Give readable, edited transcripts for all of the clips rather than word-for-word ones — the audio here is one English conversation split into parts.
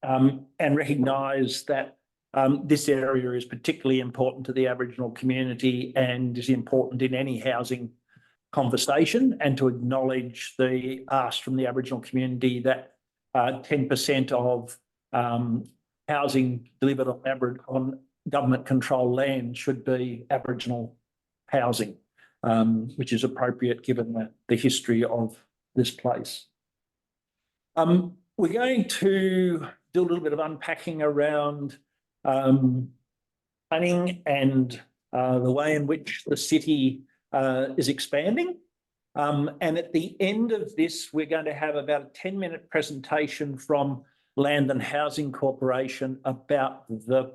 and recognise that this area is particularly important to the Aboriginal community and is important in any housing conversation, and to acknowledge the ask from the Aboriginal community that 10% of housing delivered on government-controlled land should be Aboriginal housing, which is appropriate given the history of this place. We're going to do a little bit of unpacking around planning and the way in which the city is expanding. And at the end of this, we're going to have about a 10-minute presentation from Land and Housing Corporation about the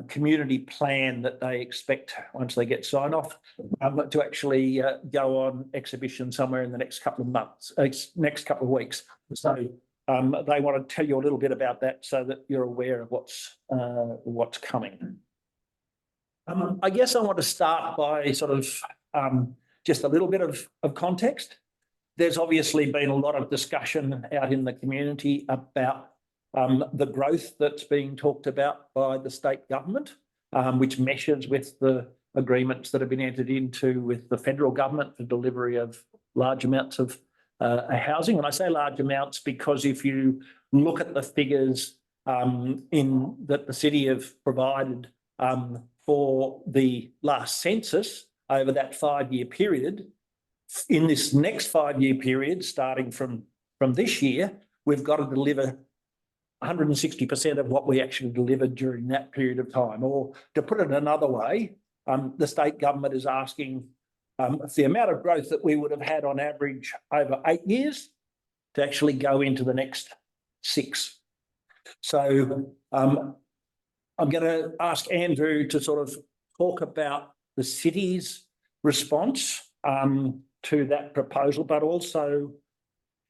community plan that they expect, once they get sign off, to actually go on exhibition somewhere in the next couple of months, next couple of weeks. So they want to tell you a little bit about that so that you're aware of what's coming. I guess I want to start by sort of just a little bit of context. There's obviously been a lot of discussion out in the community about the growth that's being talked about by the state government, which meshes with the agreements that have been entered into with the federal government for delivery of large amounts of housing. And I say large amounts because if you look at the figures that the city have provided for the last census over that 5-year period, in this next 5-year period, starting from this year, we've got to deliver 160% of what we actually delivered during that period of time. Or to put it another way, the state government is asking the amount of growth that we would have had on average over 8 years to actually go into the next 6. So I'm going to ask Andrew to sort of talk about the city's response to that proposal, but also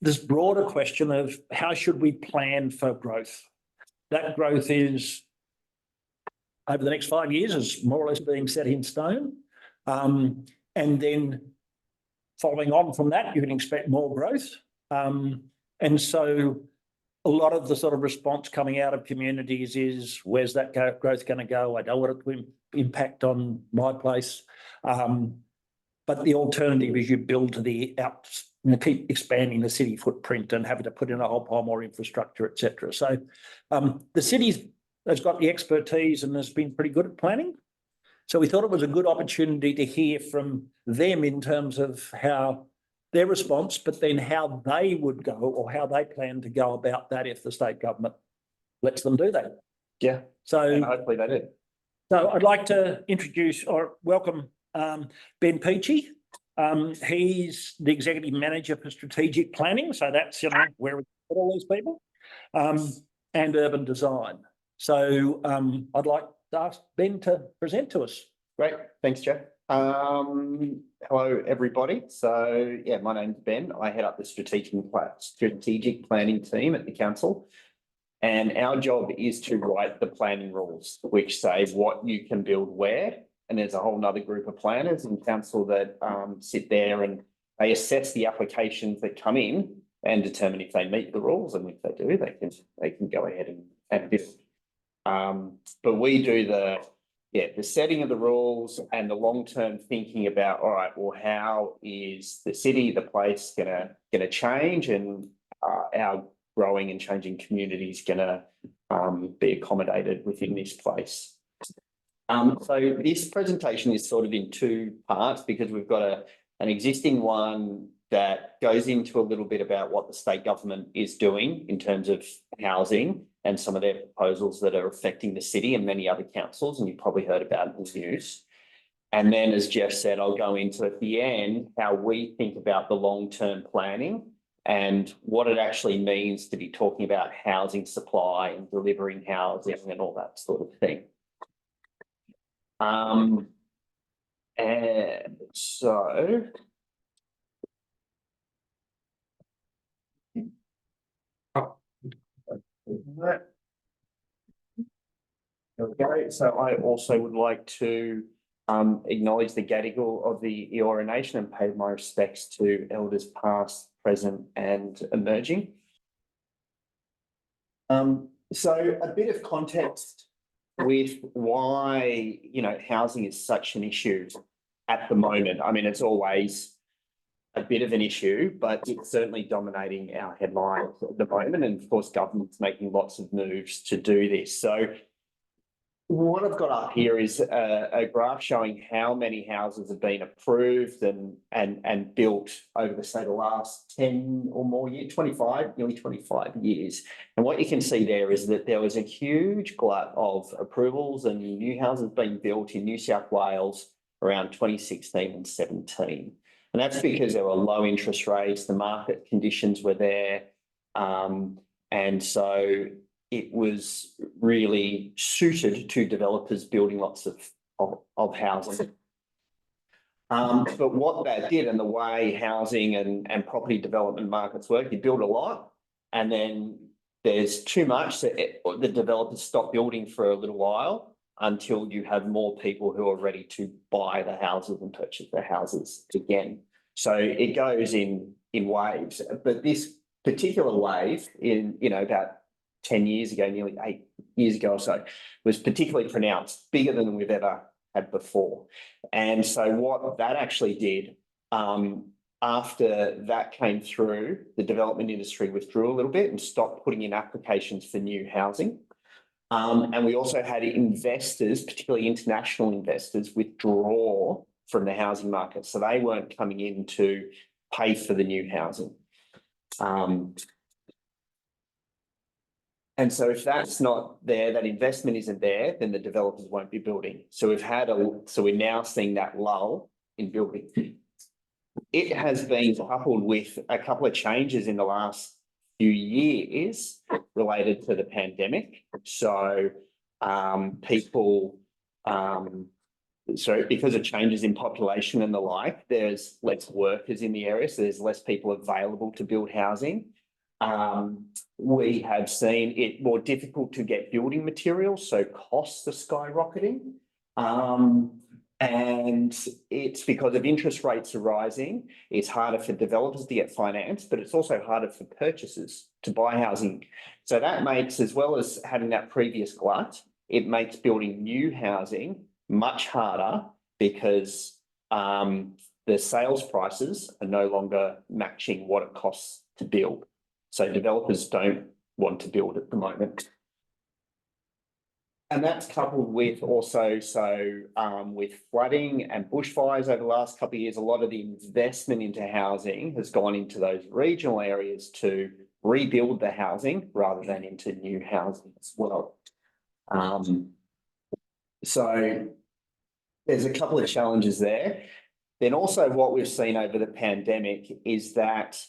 this broader question of how should we plan for growth. That growth is, over the next 5 years, is more or less being set in stone. And then following on from that, you can expect more growth. And so a lot of the sort of response coming out of communities is, where's that growth going to go? I don't want it to impact on my place. But the alternative is you build to the outs, keep expanding the city footprint and having to put in a whole pile more infrastructure, etc. So the city has got the expertise and has been pretty good at planning. So we thought it was a good opportunity to hear from them in terms of how their response, but then how they would go or how they plan to go about that if the state government lets them do that. Yeah. So and hopefully they do. So I'd like to introduce or welcome Ben Pechey. He's the Executive Manager for Strategic Planning. So that's, where we put all these people, and urban design. So I'd like to ask Ben to present to us. Great. Thanks, Joe. Hello, everybody. So, yeah, my name's Ben. I head up the strategic planning team at the council. And our job is to write the planning rules, which say what you can build where. And there's a whole nother group of planners in council that sit there and they assess the applications that come in and determine if they meet the rules. And if they do, they can go ahead and build. But we do the setting of the rules and the long-term thinking about, all right, well, how is the city, the place gonna change, and our growing and changing communities gonna be accommodated within this place. So this presentation is sort of in 2 parts because we've got an existing one that goes into a little bit about what the state government is doing in terms of housing and some of their proposals that are affecting the city and many other councils, and you've probably heard about it in the news. And then, as Jeff said, I'll go into at the end how we think about the long-term planning and what it actually means to be talking about housing supply and delivering housing and all that sort of thing. And so there we go. So I also would like to acknowledge the Gadigal of the Eora Nation and pay my respects to elders past, present and emerging. So a bit of context with why, housing is such an issue at the moment. I mean, it's always a bit of an issue, but it's certainly dominating our headlines at the moment. And of course, government's making lots of moves to do this. So what I've got up here is a graph showing how many houses have been approved and built over the last 10 or more years, 25, nearly 25 years. And what you can see there is that there was a huge glut of approvals and new houses being built in New South Wales around 2016 and 17. And that's because there were low interest rates, the market conditions were there. And so it was really suited to developers building lots of housing. But what that did, and the way housing and property development markets work, you build a lot and then there's too much, so the developers stop building for a little while until you have more people who are ready to buy the houses and purchase the houses again. So it goes in waves, but this particular wave in, about 10 years ago, nearly 8 years ago or so, was particularly pronounced, bigger than we've ever had before. And so what that actually did, after that came through, the development industry withdrew a little bit and stopped putting in applications for new housing. And we also had investors, particularly international investors, withdraw from the housing market. So they weren't coming in to pay for the new housing. And so if that's not there, that investment isn't there, then the developers won't be building. So we're now seeing that lull in building. It has been coupled with a couple of changes in the last few years related to the pandemic. So because of changes in population and the like, there's less workers in the area, so there's less people available to build housing. We have seen it more difficult to get building materials, so costs are skyrocketing. And it's because of interest rates are rising. It's harder for developers to get finance, but it's also harder for purchasers to buy housing. So that makes, as well as having that previous glut, it makes building new housing much harder because the sales prices are no longer matching what it costs to build. So developers don't want to build at the moment. And that's coupled with also, with flooding and bushfires over the last couple of years, a lot of the investment into housing has gone into those regional areas to rebuild the housing rather than into new housing as well. So there's a couple of challenges there. Then also what we've seen over the pandemic is that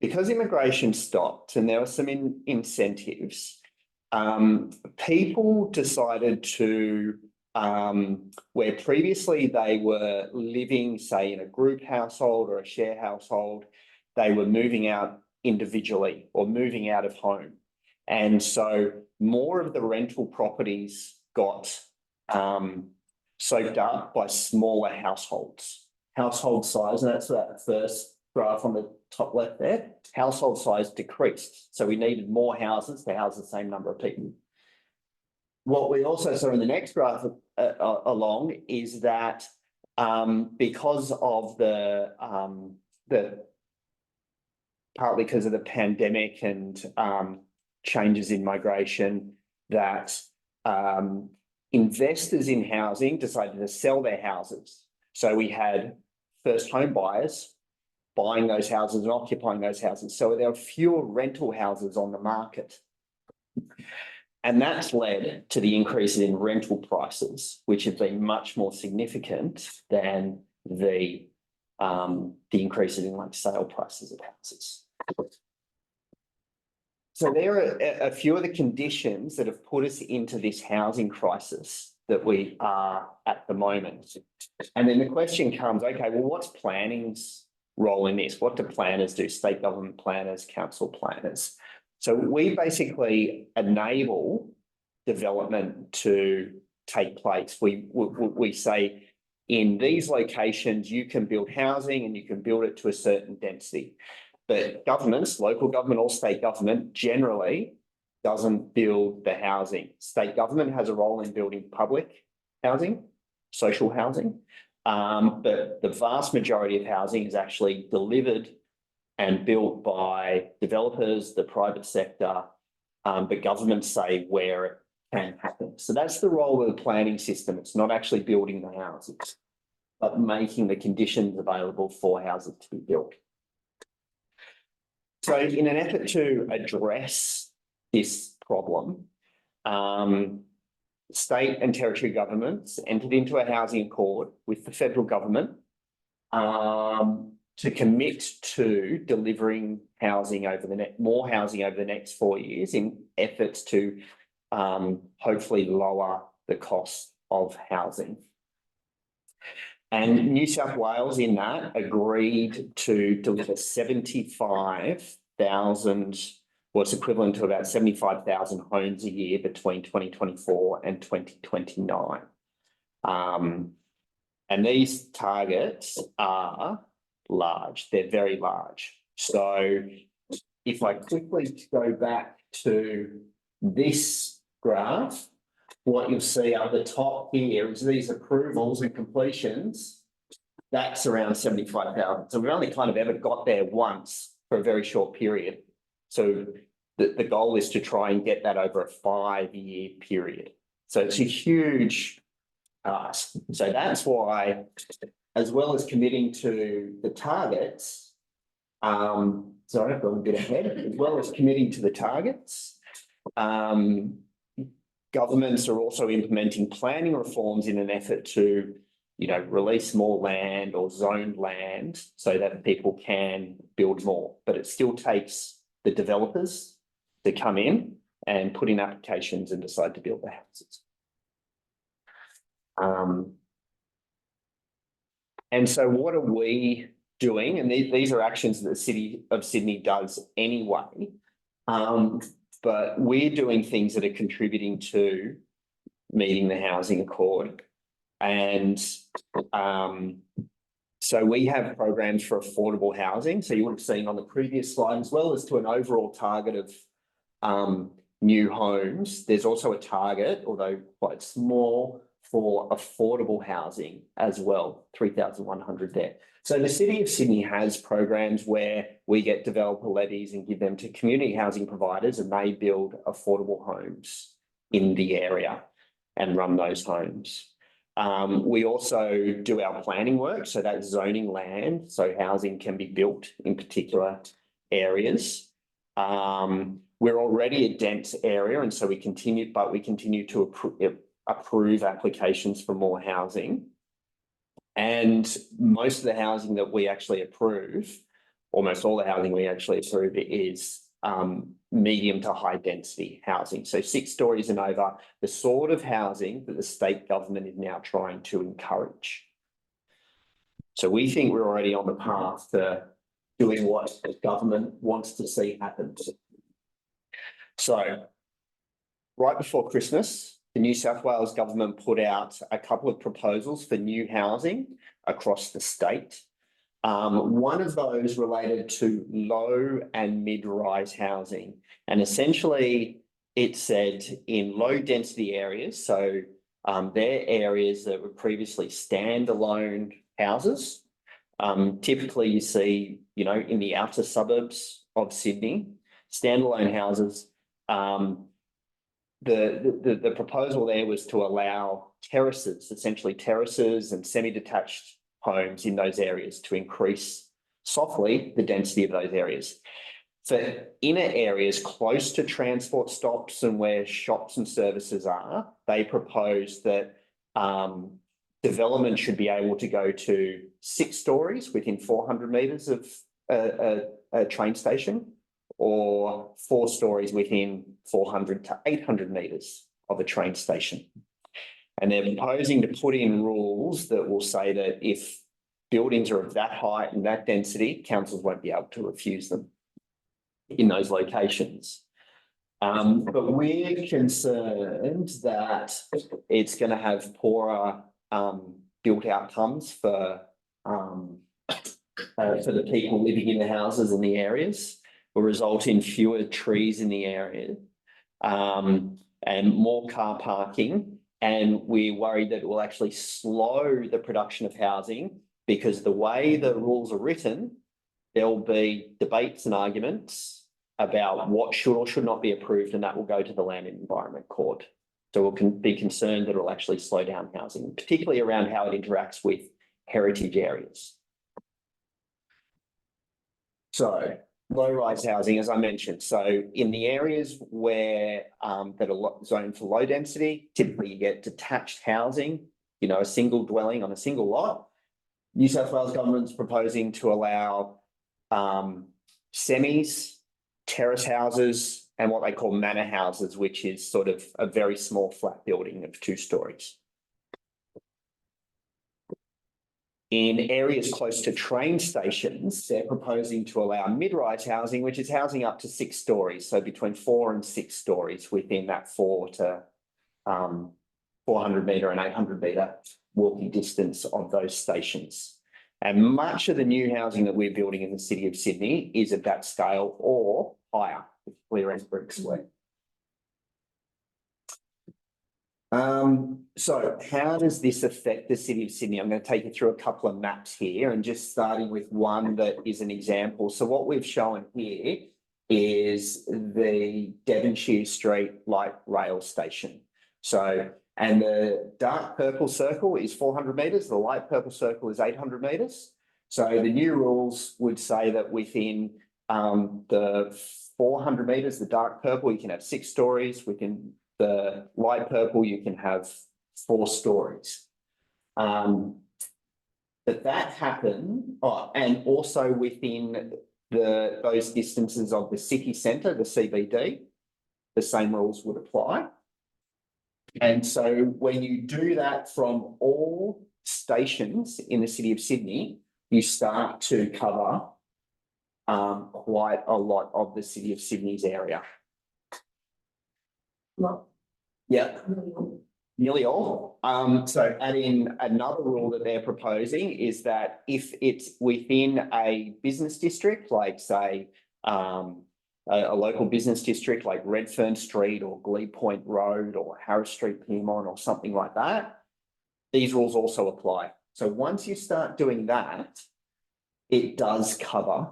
because immigration stopped and there were some incentives, people decided to, where previously they were living, say, in a group household or a share household, they were moving out individually or moving out of home. And so more of the rental properties got soaked up by smaller households. Household size, and that's that first graph on the top left there, household size decreased. So we needed more houses to house the same number of people. What we also saw in the next graph along is that because of partly because of the pandemic and changes in migration, that investors in housing decided to sell their houses. So we had first home buyers buying those houses and occupying those houses. So there are fewer rental houses on the market. And that's led to the increase in rental prices, which have been much more significant than the increases in sale prices of houses. So there are a few of the conditions that have put us into this housing crisis that we are at the moment. And then the question comes, okay, well, what's planning's role in this? What do planners do? State government planners, council planners. So we basically enable development to take place. We say in these locations, you can build housing and you can build it to a certain density. But governments, local government or state government, generally doesn't build the housing. State government has a role in building public housing, social housing. But the vast majority of housing is actually delivered and built by developers, the private sector, but governments say where it can happen. So that's the role of the planning system. It's not actually building the houses, but making the conditions available for houses to be built. So in an effort to address this problem, state and territory governments entered into a housing accord with the federal government to commit to delivering housing over the more housing over the next 4 years in efforts to hopefully lower the cost of housing. And New South Wales in that agreed to deliver 75,000, what's equivalent to about 75,000 homes a year between 2024 and 2029. And these targets are large, they're very large. So if I quickly go back to this graph, what you'll see at the top here is these approvals and completions. That's around 75,000. So we've only kind of ever got there once for a very short period. So the goal is to try and get that over a 5-year period. So it's a huge task. So that's why, as well as committing to the targets, sorry, I've gone a bit ahead, as well as committing to the targets, governments are also implementing planning reforms in an effort to, release more land or zoned land so that people can build more. But it still takes the developers to come in and put in applications and decide to build the houses. And so what are we doing? And these are actions that the City of Sydney does anyway. But we're doing things that are contributing to meeting the housing accord. And so we have programs for affordable housing. So you would have seen on the previous slide, as well as to an overall target of new homes, there's also a target, although quite small, for affordable housing as well, 3,100 there. So the City of Sydney has programs where we get developer levies and give them to community housing providers, and they build affordable homes in the area and run those homes. We also do our planning work, so that's zoning land, so housing can be built in particular areas. We're already a dense area, and so we continue to approve applications for more housing. And most of the housing that we actually approve, almost all the housing we actually approve, is medium to high density housing. So 6 stories and over, the sort of housing that the state government is now trying to encourage. So we think we're already on the path to doing what the government wants to see happen. So right before Christmas, the New South Wales government put out a couple of proposals for new housing across the state. One of those related to low and mid-rise housing. And essentially it said in low density areas, so they're areas that were previously standalone houses. Typically you see, in the outer suburbs of Sydney, standalone houses. The proposal there was to allow terraces, essentially terraces and semi-detached homes in those areas to increase softly the density of those areas. For inner areas close to transport stops and where shops and services are, they proposed that development should be able to go to 6 stories within 400 metres of a train station, or 4 stories within 400 to 800 metres of a train station. And they're proposing to put in rules that will say that if buildings are of that height and that density, councils won't be able to refuse them in those locations. But we're concerned that it's going to have poorer built outcomes for for the people living in the houses and the areas, will result in fewer trees in the area, and more car parking. And we're worried that it will actually slow the production of housing, because the way the rules are written, there'll be debates and arguments about what should or should not be approved, and that will go to the Land and Environment Court. So we'll be concerned that it'll actually slow down housing, particularly around how it interacts with heritage areas. So low-rise housing, as I mentioned, so in the areas where that are zoned for low density, typically you get detached housing, you know, a single dwelling on a single lot. New South Wales Government's proposing to allow semis, terrace houses, and what they call manor houses, which is sort of a very small flat building of 2 stories. In areas close to train stations, they're proposing to allow mid-rise housing, which is housing up to 6 stories, so between 4 and 6 stories within that 400 metre and 800 metre walking distance of those stations. And much of the new housing that we're building in the City of Sydney is of that scale or higher, particularly around Brick Square. So how does this affect the City of Sydney? I'm going to take you through a couple of maps here, and just starting with one that is an example. So what we've shown here is the Devonshire Street light rail station. So, and the dark purple circle is 400 metres, the light purple circle is 800 metres. So the new rules would say that within the 400 metres, the dark purple, you can have 6 stories. Within the light purple, you can have 4 stories. But that happened, and also within those distances of the city centre, the CBD, the same rules would apply. And so when you do that from all stations in the City of Sydney, you start to cover quite a lot of the City of Sydney's area. Well, Yeah, nearly all. So adding another rule that they're proposing is that if it's within a business district, like say a local business district like Redfern Street or Glebe Point Road or Harris Street, Piedmont or something like that, these rules also apply. So once you start doing that, it does cover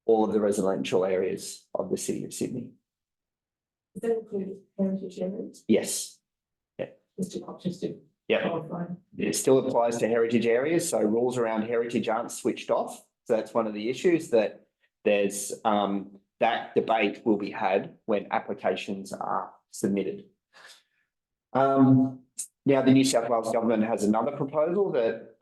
all of the residential areas of the City of Sydney. does that include heritage areas? Yes. Just to Yeah. qualify. It still applies to heritage areas, so rules around heritage aren't switched off. So that's one of the issues, that there's that debate will be had when applications are submitted. Now the New South Wales Government has another proposal that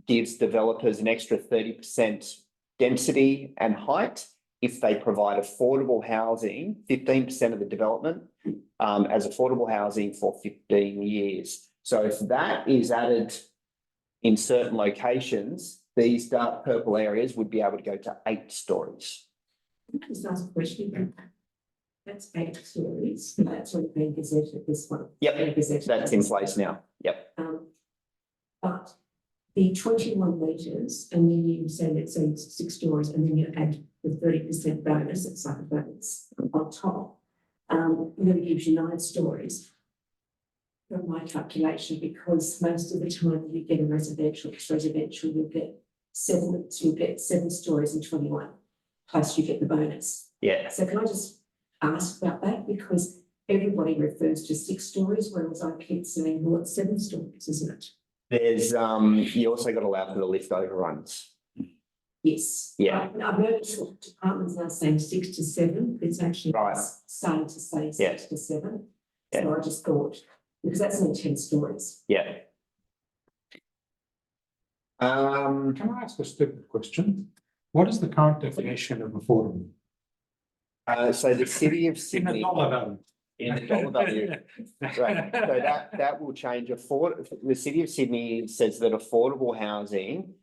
gives developers an extra 30% density and height if they provide affordable housing, 15% of the development as affordable housing for 15 years. So if that is added in certain locations, these dark purple areas would be able to go to 8 stories. Just ask a question. That's 8 stories. That's already been gazetted, this one. Yep, that's in place now. Yep. But the 21 metres, and then you say that so it's 6 stories, and then you add the 30% bonus, it's like a bonus on top. Then it gives you 9 stories. From my calculation, because most of the time you get a residential, you'll get 7 stories in 21, plus you get the bonus. Yeah. So can I just ask about that? Because everybody refers to 6 stories, whereas I keep saying, well, it's 7 stories, isn't it? There's you also got to allow for the lift overruns. Yes. Yeah. I've noticed that departments are saying 6 to 7. It's actually Right. starting to say 6 to 7. Yeah. So I just thought, because that's only 10 stories. Yeah. Can I ask a stupid question? What is the current definition of affordable? So the City of In a Sydney. dollar value. In the dollar value. Right, so that will change. The City of Sydney says that affordable housing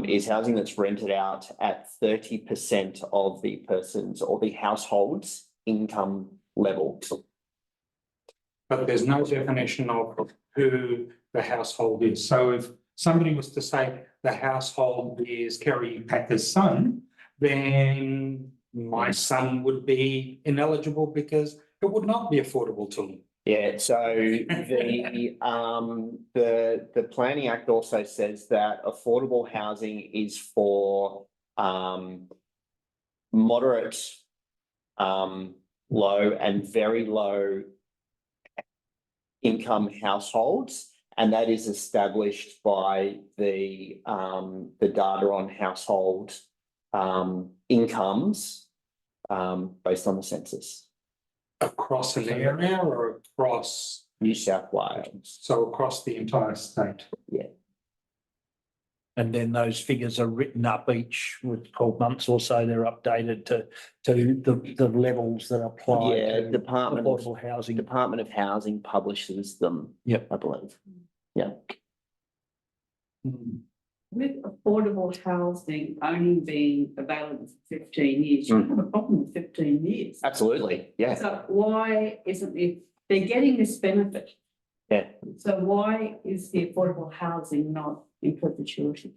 is housing that's rented out at 30% of the person's or the household's income level. But there's no definition of who the household is. So if somebody was to say the household is Kerry Packer's son, then my son would be ineligible because it would not be affordable to him. Yeah, so the Planning Act also says that affordable housing is for moderate, low and very low income households, and that is established by the data on household incomes based on the census. Across an area or across, New South Wales. so across the entire state? And then those figures are written up each with 12 months or so. They're updated to the levels that apply Yeah, to Department affordable housing. of Housing publishes them. Yep. I believe. With affordable housing only being available for 15 years, you don't have a problem with 15 years. Absolutely, yeah, So why isn't it, they're getting this benefit, yeah. so why is the affordable housing not in perpetuity?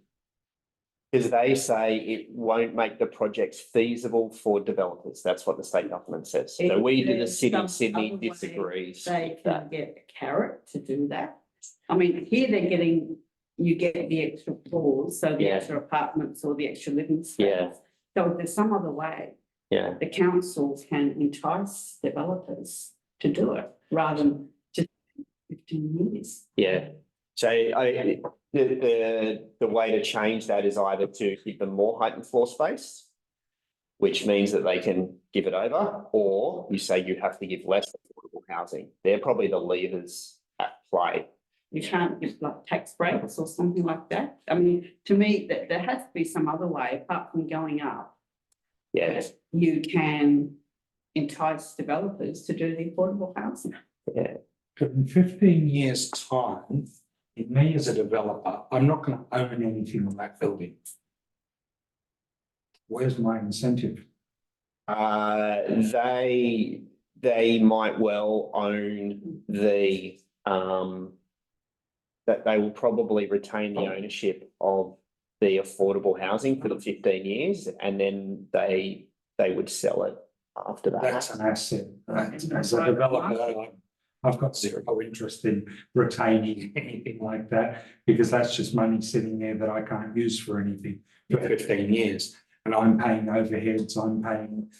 Because they say it won't make the projects feasible for developers. That's what the state government says. So we do, the Is city there of Sydney some other way disagrees They with can that. get a carrot to do that. I mean, here they're getting, you get the extra floors, so the Yeah. extra apartments or the extra living space. Yeah. So if there's some other way, Yeah, the councils can entice developers to do it rather than just 15 years. yeah. So the way to change that is either to give them more height and floor space, which means that they can give it over, or you say you have to give less affordable housing. They're probably the levers at play. You can't give like tax breaks or something like that. I mean, to me, there has to be some other way apart from going up. Yeah, that you can entice developers to do the affordable housing. yeah. But in 15 years' time, me as a developer, I'm not going to own anything on that building. Where's my incentive? They might well own the that they will probably retain the ownership of the affordable housing for the 15 years, and then they would sell it after that. That's an asset. As a developer, I've got zero interest in retaining anything like that, because that's just money sitting there that I can't use for anything for 15 years. And I'm paying overheads, I'm paying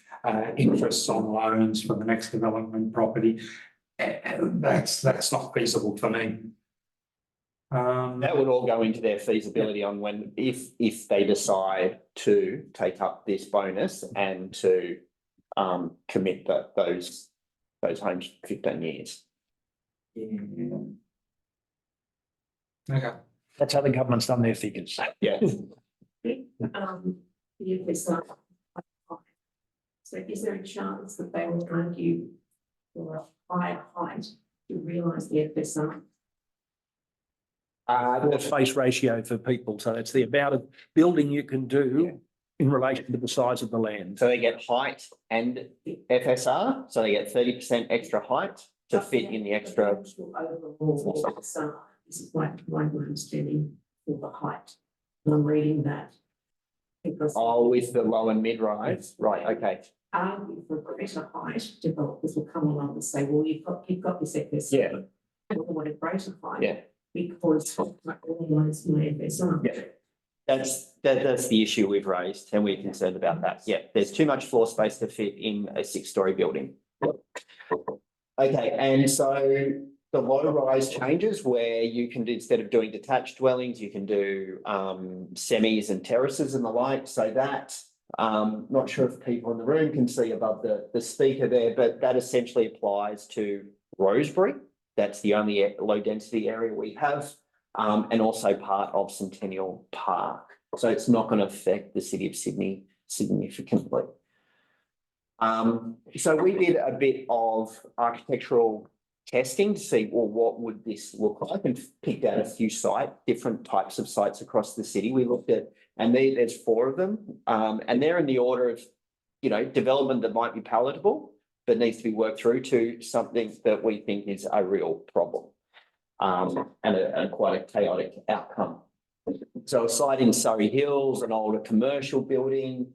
interests on loans for the next development property. That's not feasible for me. That would all go into their feasibility on when, if they decide to take up this bonus and to commit those homes for 15 years. Okay. That's how the government's done their figures. Yeah. The FSR. So is there a chance that they will argue for a higher height to realise the FSR? Floor space ratio for people. So it's the amount of building you can do in relation to the size of the land. So they get height and FSR, so they get 30% extra height to fit in the extra. Overall, FSR is like my understanding for the height. And I'm reading that. Oh, with the low and mid rise, right, okay. Argue for greater height, developers will come along and say, well, you've got this FSR. Yeah. I want a greater height. Yeah. Because I realise my FSR. Yeah. That's the issue we've raised, and we're concerned about that. Yeah, there's too much floor space to fit in a 6-story building. Okay, and so the low rise changes where you can do, instead of doing detached dwellings, you can do semis and terraces and the like. So that, not sure if people in the room can see above the speaker there, but that essentially applies to Rosebery. That's the only low density area we have, and also part of Centennial Park. So it's not going to affect the City of Sydney significantly. So we did a bit of architectural testing to see, well, what would this look like, and picked out a few different types of sites across the city. We looked at, and there's 4 of them, and they're in the order of, development that might be palatable, but needs to be worked through, to something that we think is a real problem, and quite a chaotic outcome. So a site in Surrey Hills, an older commercial building,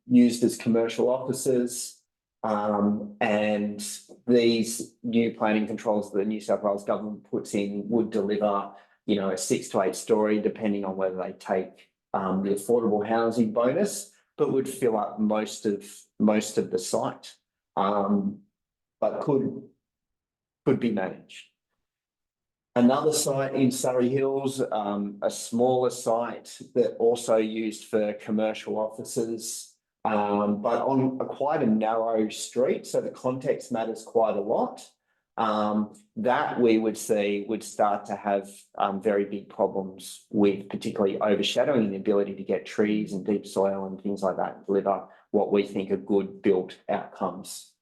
used as commercial offices. And these new planning controls that the New South Wales government puts in would deliver, you know, a 6 to 8 story, depending on whether they take the affordable housing bonus, but would fill up most of the site. But could be managed. Another site in Surrey Hills, a smaller site that also used for commercial offices, but on quite a narrow street, so the context matters quite a lot. That we would see would start to have very big problems with particularly overshadowing and the ability to get trees and deep soil and things like that, deliver what we think are good built outcomes.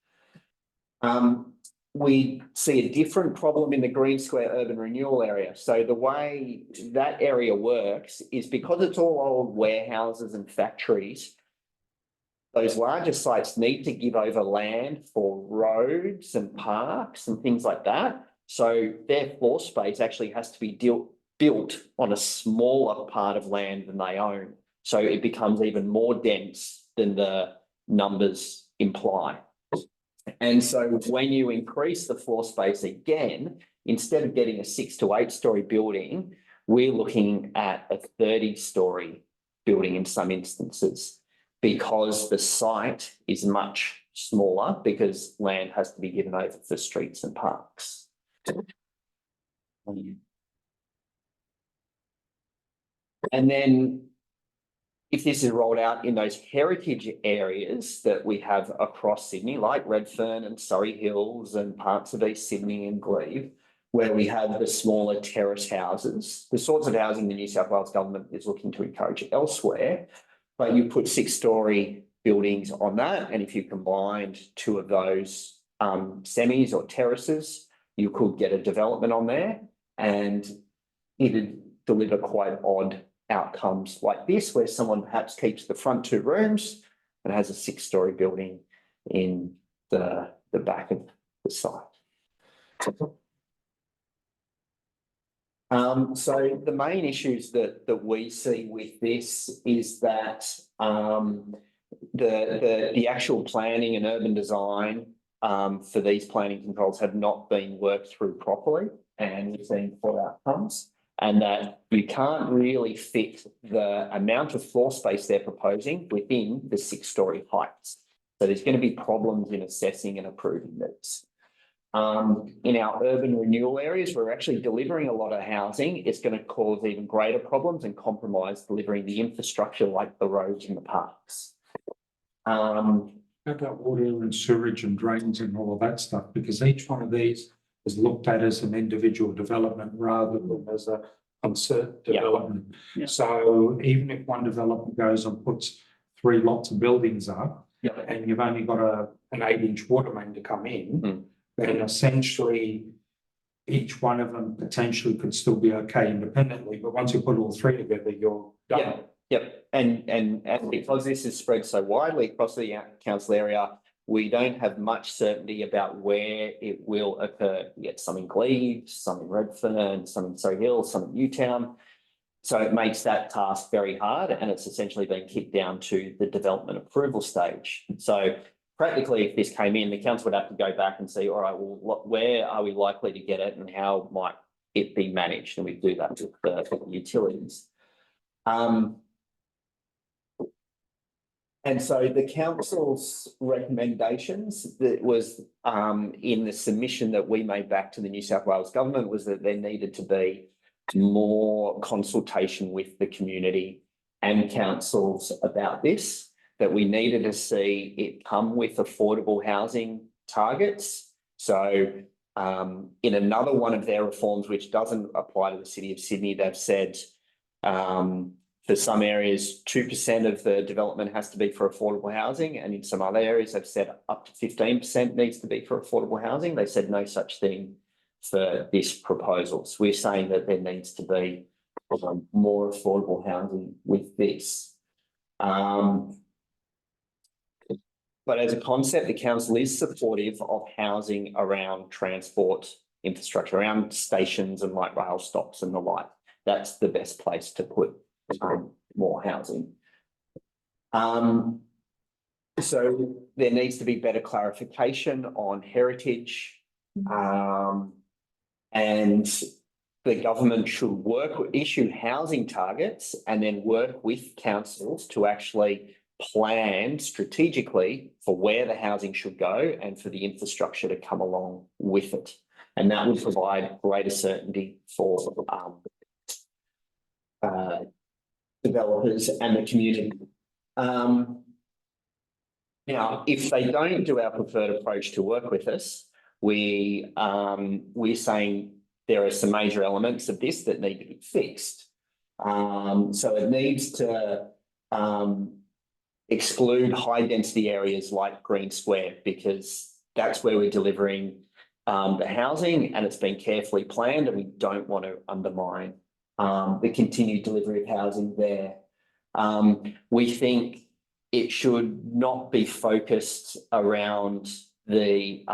We see a different problem in the Green Square urban renewal area. So the way that area works is because it's all old warehouses and factories, those larger sites need to give over land for roads and parks and things like that. So their floor space actually has to be built on a smaller part of land than they own. So it becomes even more dense than the numbers imply. And so when you increase the floor space again, instead of getting a 6 to 8 story building, we're looking at a 30-story building in some instances, because the site is much smaller because land has to be given over for streets and parks. And then if this is rolled out in those heritage areas that we have across Sydney, like Redfern and Surrey Hills and parts of East Sydney and Glebe, where we have the smaller terrace houses, the sorts of housing the New South Wales government is looking to encourage elsewhere, but you put 6-story buildings on that, and if you combined 2 of those semis or terraces, you could get a development on there, and it'd deliver quite odd outcomes like this, where someone perhaps keeps the front 2 rooms and has a 6-story building in the back of the site. So the main issues that we see with this is that the actual planning and urban design for these planning controls have not been worked through properly, and we've seen poor outcomes, and that you can't really fit the amount of floor space they're proposing within the 6-story heights. So there's going to be problems in assessing and approving these. In our urban renewal areas, we're actually delivering a lot of housing. It's going to cause even greater problems and compromise delivering the infrastructure like the roads and the parks. How about water and sewage and drains and all of that stuff? Because each one of these is looked at as an individual development rather than as a concert development. Yeah. So even if one developer goes and puts 3 lots of buildings up, and you've only got an 8-inch water main to come in, then essentially each one of them potentially could still be okay independently. But once you put all 3 together, you're done. Yep. And because this is spread so widely across the council area, we don't have much certainty about where it will occur. You get some in Glebe, some in Redfern, some in Surrey Hills, some in Newtown. So it makes that task very hard, and it's essentially been kicked down to the development approval stage. So practically, if this came in, the council would have to go back and see, all right, well, where are we likely to get it and how might it be managed? And we do that with the utilities. And so the council's recommendations that was in the submission that we made back to the New South Wales government was that there needed to be more consultation with the community and councils about this, that we needed to see it come with affordable housing targets. So in another one of their reforms, which doesn't apply to the City of Sydney, they've said for some areas, 2% of the development has to be for affordable housing. And in some other areas, they've said up to 15% needs to be for affordable housing. They said no such thing for this proposal. So we're saying that there needs to be more affordable housing with this. But as a concept, the council is supportive of housing around transport infrastructure, around stations and light rail stops and the like. that's the best place to put more housing. So there needs to be better clarification on heritage. And the government should issue housing targets and then work with councils to actually plan strategically for where the housing should go and for the infrastructure to come along with it. And that would provide greater certainty for developers and the community. Now, if they don't do our preferred approach to work with us, we're saying there are some major elements of this that need to be fixed. So it needs to exclude high density areas like Green Square, because that's where we're delivering the housing, and it's been carefully planned, and we don't want to undermine the continued delivery of housing there. We think it should not be focused around the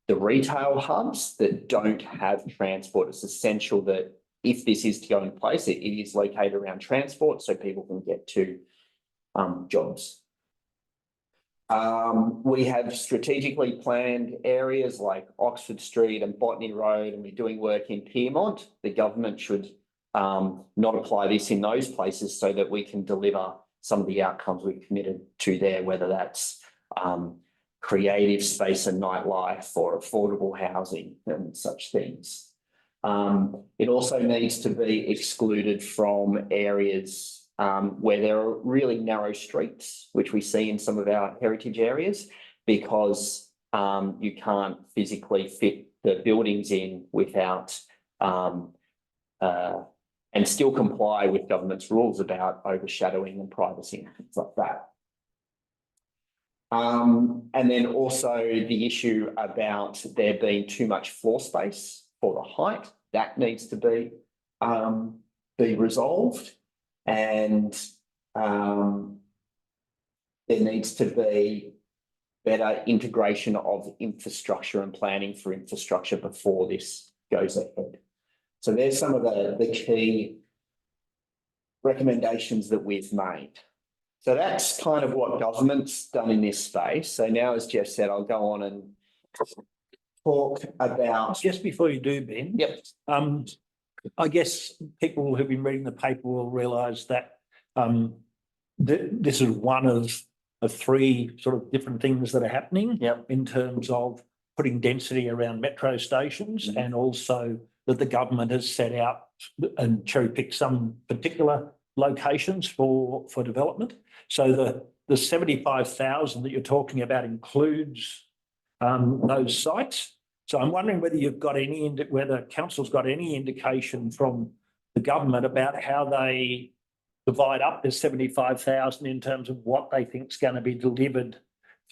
retail hubs that don't have transport. It's essential that if this is to go in place, it is located around transport so people can get to jobs. We have strategically planned areas like Oxford Street and Botany Road, and we're doing work in Pyrmont. The government should not apply this in those places so that we can deliver some of the outcomes we've committed to there, whether that's creative space and nightlife or affordable housing and such things. It also needs to be excluded from areas where there are really narrow streets, which we see in some of our heritage areas, because you can't physically fit the buildings in without and still comply with government's rules about overshadowing and privacy and things like that. And then also the issue about there being too much floor space for the height, that needs to be resolved. And there needs to be better integration of infrastructure and planning for infrastructure before this goes ahead. So there's some of the key recommendations that we've made. So that's kind of what government's done in this space. So now, as Jeff said, I'll go on and talk about. Just before you do, Ben. Yep. I guess people who've been reading the paper will realise that this is one of three sort of different things that are happening. Yep. In terms of putting density around metro stations, and also that the government has set out and cherry-picked some particular locations for development. So the 75,000 that you're talking about includes those sites. So I'm wondering whether you've got whether council's got any indication from the government about how they divide up the 75,000 in terms of what they think is going to be delivered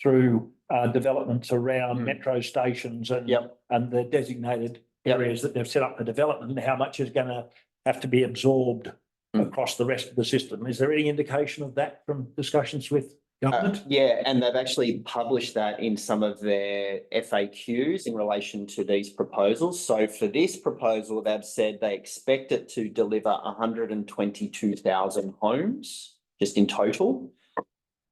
through developments around metro stations and the designated areas that they've set up for development, and how much is going to have to be absorbed across the rest of the system. Is there any indication of that from discussions with government? Yeah, and they've actually published that in some of their FAQs in relation to these proposals. So for this proposal, they've said they expect it to deliver 122,000 homes just in total.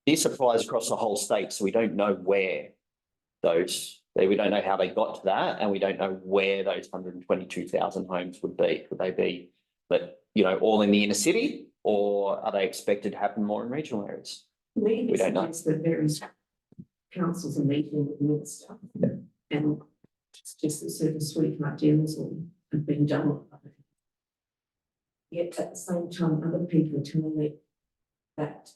This applies across the whole state, so we don't know where we don't know how they got to that, and we don't know where those 122,000 homes would be. Could they be, all in the inner city, or are they expected to happen more in regional areas? We don't know. The various councils are meeting with the minister, and it's just that certain sweetheart deals have been done. Yet at the same time, other people are telling me that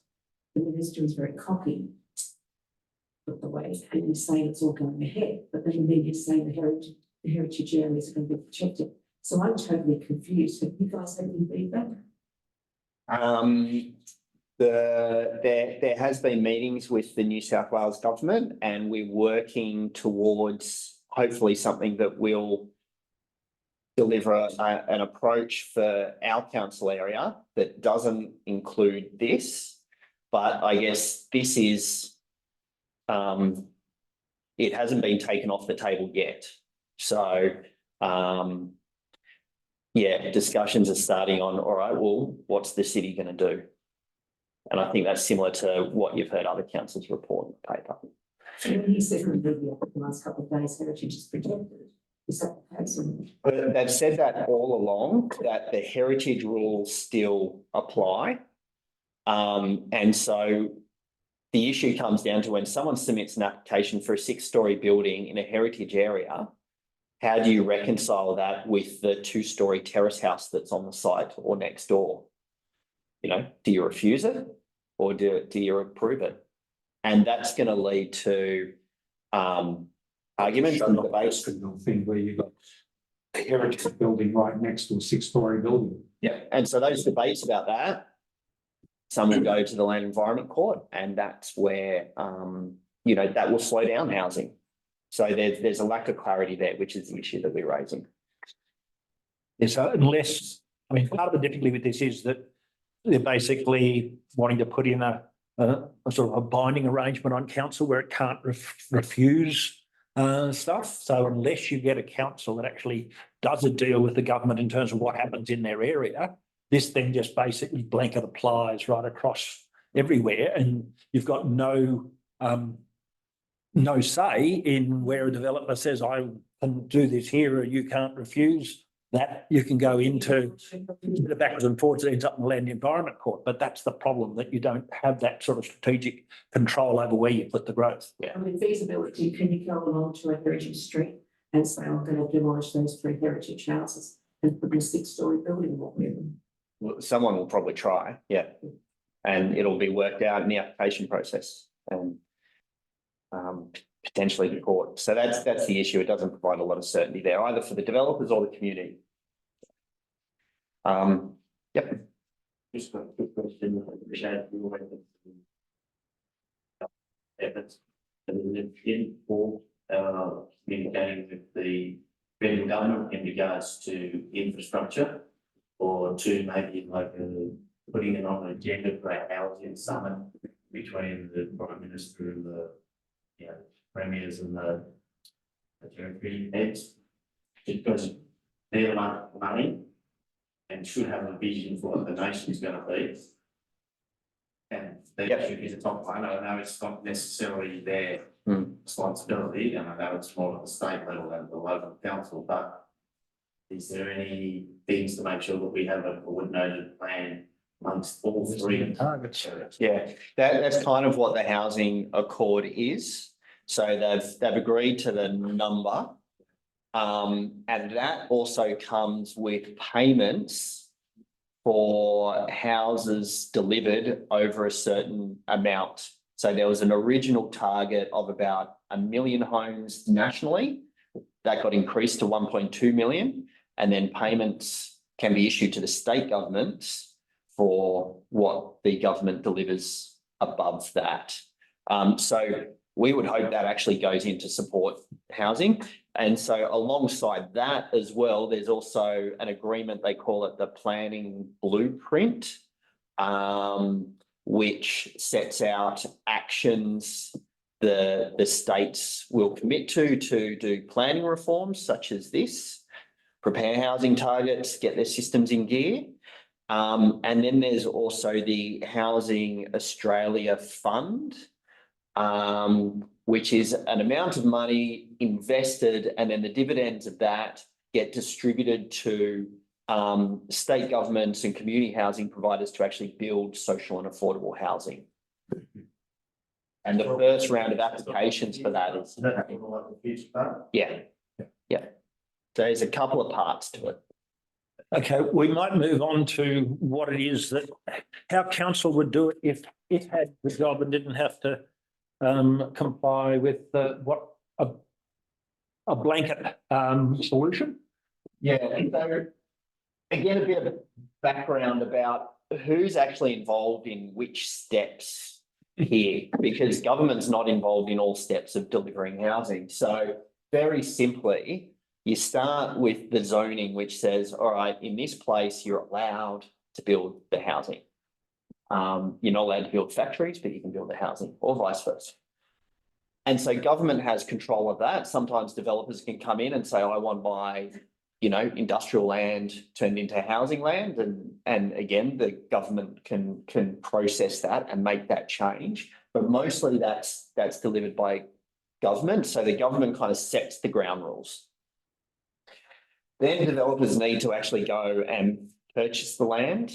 the minister is very cocky with the way, and he's saying it's all going ahead, but then the media saying the heritage areas are going to be protected. So I'm totally confused. Have you guys had any feedback? There has been meetings with the New South Wales government, and we're working towards hopefully something that will deliver an approach for our council area that doesn't include this. But I guess this is, it hasn't been taken off the table yet. So yeah, discussions are starting on, all right, well, what's the city going to do? And I think that's similar to what you've heard other councils report in the paper. So when he said in the media the last couple of days, heritage is protected, is that the case? But they've said that all along, that the heritage rules still apply. And so the issue comes down to when someone submits an application for a 6-story building in a heritage area, how do you reconcile that with the 2-story terrace house that's on the site or next door? You know, do you refuse it or do you approve it? And that's going to lead to arguments and debates. Thing where you've got a heritage building right next to a 6-story building. Yeah, and so those debates about that, some will go to the Land Environment Court, and that's where you know, that will slow down housing. So there's a lack of clarity there, which is the issue that we're raising. Yeah, so unless, I mean, part of the difficulty with this is that they're basically wanting to put in a sort of a binding arrangement on council where it can't refuse stuff. So unless you get a council that actually does a deal with the government in terms of what happens in their area, this then just basically blanket applies right across everywhere, and you've got no say in where a developer says, I can do this here, or you can't refuse that. You can go into the backwards and forwards, it ends up in the Land Environment Court. But that's the problem, that you don't have that sort of strategic control over where you put the growth. Yeah. I mean, feasibility, can you go along to a heritage street and say, I'm going to demolish those 3 heritage houses and put a 6-story building up with them? Well, someone will probably try, yeah, and it'll be worked out in the application process and potentially the court. So that's the issue. It doesn't provide a lot of certainty there, either for the developers or the community. Yep. Just a quick question. Efforts and in for communicating with the federal government in regards to infrastructure, or to maybe like putting it on an agenda for a housing summit between the Prime Minister and the premiers and the territory heads, because they're money and should have a vision for what the nation's going to be. And that should be the top line. I know it's not necessarily their responsibility, and I know it's more at the state level than the local council, but is there any things to make sure that we have a coordinated plan amongst all 3 targets? Yeah, that's kind of what the housing accord is. So they've agreed to the number, and that also comes with payments for houses delivered over a certain amount. So there was an original target of about 1 million homes nationally. That got increased to 1.2 million, and then payments can be issued to the state governments for what the government delivers above that. So we would hope that actually goes into support housing. And so alongside that as well, there's also an agreement, they call it the planning blueprint, which sets out actions the states will commit to do planning reforms such as this, prepare housing targets, get their systems in gear. And then there's also the Housing Australia Fund, which is an amount of money invested, and then the dividends of that get distributed to state governments and community housing providers to actually build social and affordable housing. And the first round of applications for that is, yeah. So there's a couple of parts to it. Okay, we might move on to what it is that, how council would do it if it had the job and didn't have to comply with what a blanket solution. Yeah, so again, a bit of background about who's actually involved in which steps here, because government's not involved in all steps of delivering housing. So very simply, you start with the zoning, which says, all right, in this place, you're allowed to build the housing. You're not allowed to build factories, but you can build the housing, or vice versa. And so government has control of that. Sometimes developers can come in and say, I want my industrial land turned into housing land, and again, the government can process that and make that change. But mostly that's delivered by government. So the government kind of sets the ground rules. Then developers need to actually go and purchase the land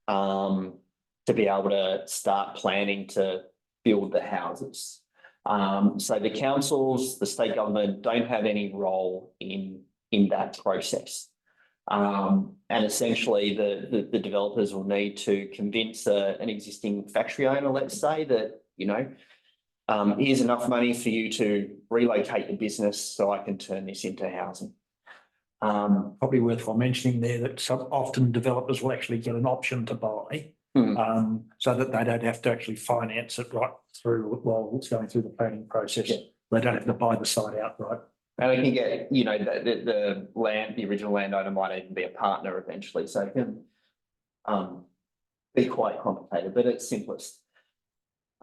to be able to start planning to build the houses. So the councils, the state government don't have any role in that process. And essentially the developers will need to convince an existing factory owner, let's say, that, here's enough money for you to relocate the business so I can turn this into housing. Probably worthwhile mentioning there that often developers will actually get an option to buy, so that they don't have to actually finance it right through while it's going through the planning process. Yeah. They don't have to buy the site outright. And it can get, the original landowner might even be a partner eventually, so it can be quite complicated, but it's simplest.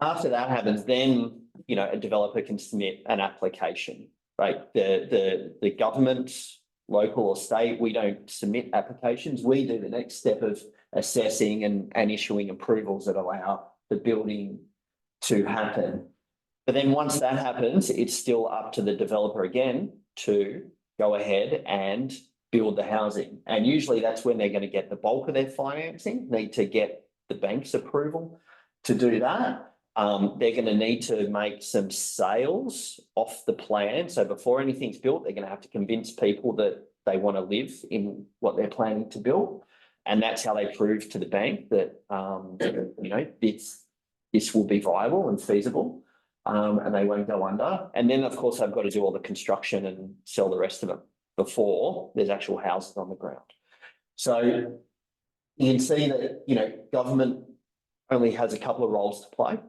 After that happens, then, a developer can submit an application, right? The government, local or state, we don't submit applications. We do the next step of assessing and issuing approvals that allow the building to happen. But then once that happens, it's still up to the developer again to go ahead and build the housing. And usually that's when they're going to get the bulk of their financing, need to get the bank's approval to do that. They're going to need to make some sales off the plan. So before anything's built, they're going to have to convince people that they want to live in what they're planning to build. And that's how they prove to the bank that, this will be viable and feasible, and they won't go under. And then, of course, they've got to do all the construction and sell the rest of it before there's actual houses on the ground. So you can see that, government only has a couple of roles to play.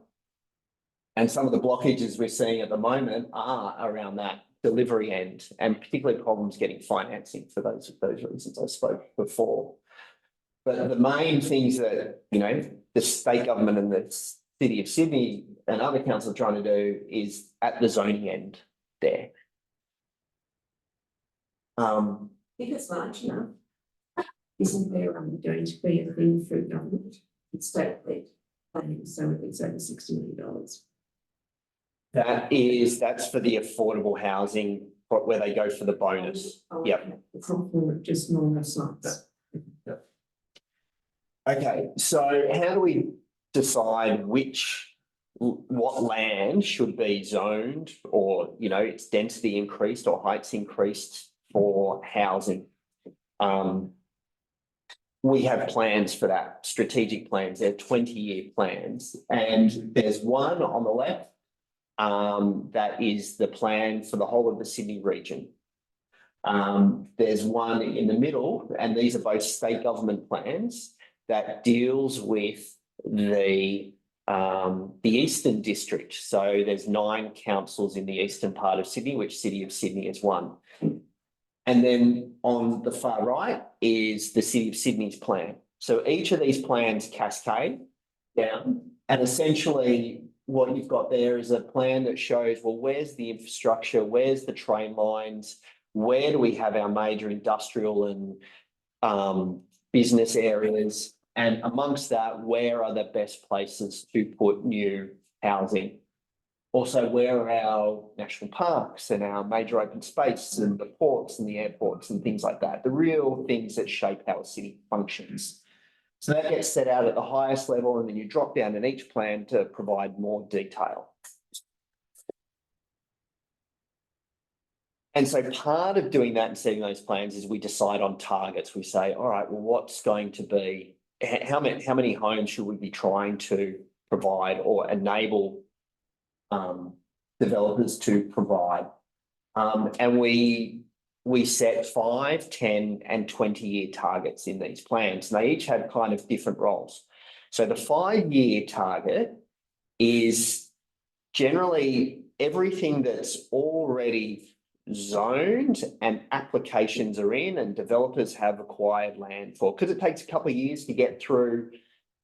And some of the blockages we're seeing at the moment are around that delivery end, and particularly problems getting financing for those reasons I spoke before. But the main things that, the state government and the City of Sydney and other councils are trying to do is at the zoning end there. If it's large enough, isn't there going to be a thing for government? It's state-led planning, so it's over $60 million. That's for the affordable housing, where they go for the bonus. Yep. It's not for just normal sites. Yep. Okay, so how do we decide what land should be zoned, or, its density increased or heights increased for housing? We have plans for that, strategic plans. They're 20-year plans, and there's one on the left that is the plan for the whole of the Sydney region. There's one in the middle, and these are both state government plans that deals with the Eastern District. So there's 9 councils in the eastern part of Sydney, which City of Sydney is one. And then on the far right is the City of Sydney's plan. So each of these plans cascade down, and essentially what you've got there is a plan that shows, well, where's the infrastructure, where's the train lines, where do we have our major industrial and business areas, and amongst that, where are the best places to put new housing? Also, where are our national parks and our major open space and the ports and the airports and things like that, the real things that shape how a city functions. So that gets set out at the highest level, and then you drop down in each plan to provide more detail. And so part of doing that and setting those plans is we decide on targets. We say, all right, well, what's going to be, how many homes should we be trying to provide or enable developers to provide? And we set 5, 10 and 20-year targets in these plans. And they each have kind of different roles. So the 5-year target is generally everything that's already zoned and applications are in and developers have acquired land for, because it takes a couple of years to get through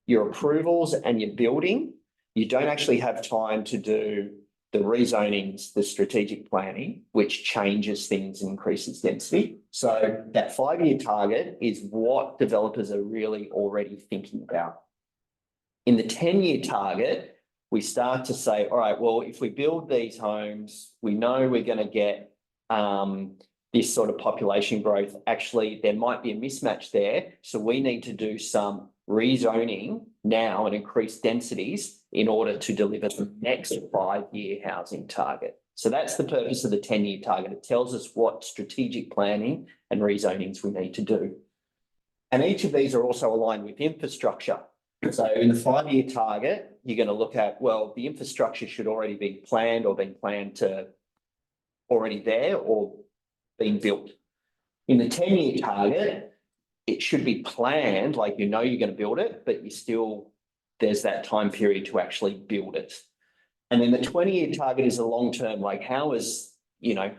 your approvals and your building. You don't actually have time to do the rezonings, the strategic planning, which changes things and increases density. So that 5-year target is what developers are really already thinking about. In the 10-year target, we start to say, all right, well, if we build these homes, we know we're going to get this sort of population growth. Actually, there might be a mismatch there. So we need to do some rezoning now and increase densities in order to deliver the next 5-year housing target. So that's the purpose of the 10-year target. It tells us what strategic planning and rezonings we need to do. And each of these are also aligned with infrastructure. So in the 5-year target, you're going to look at, well, the infrastructure should already be planned or been planned to already there or being built. In the 10-year target, it should be planned, like you know you're going to build it, but you still, there's that time period to actually build it. And then the 20-year target is a long-term, like how is, you know,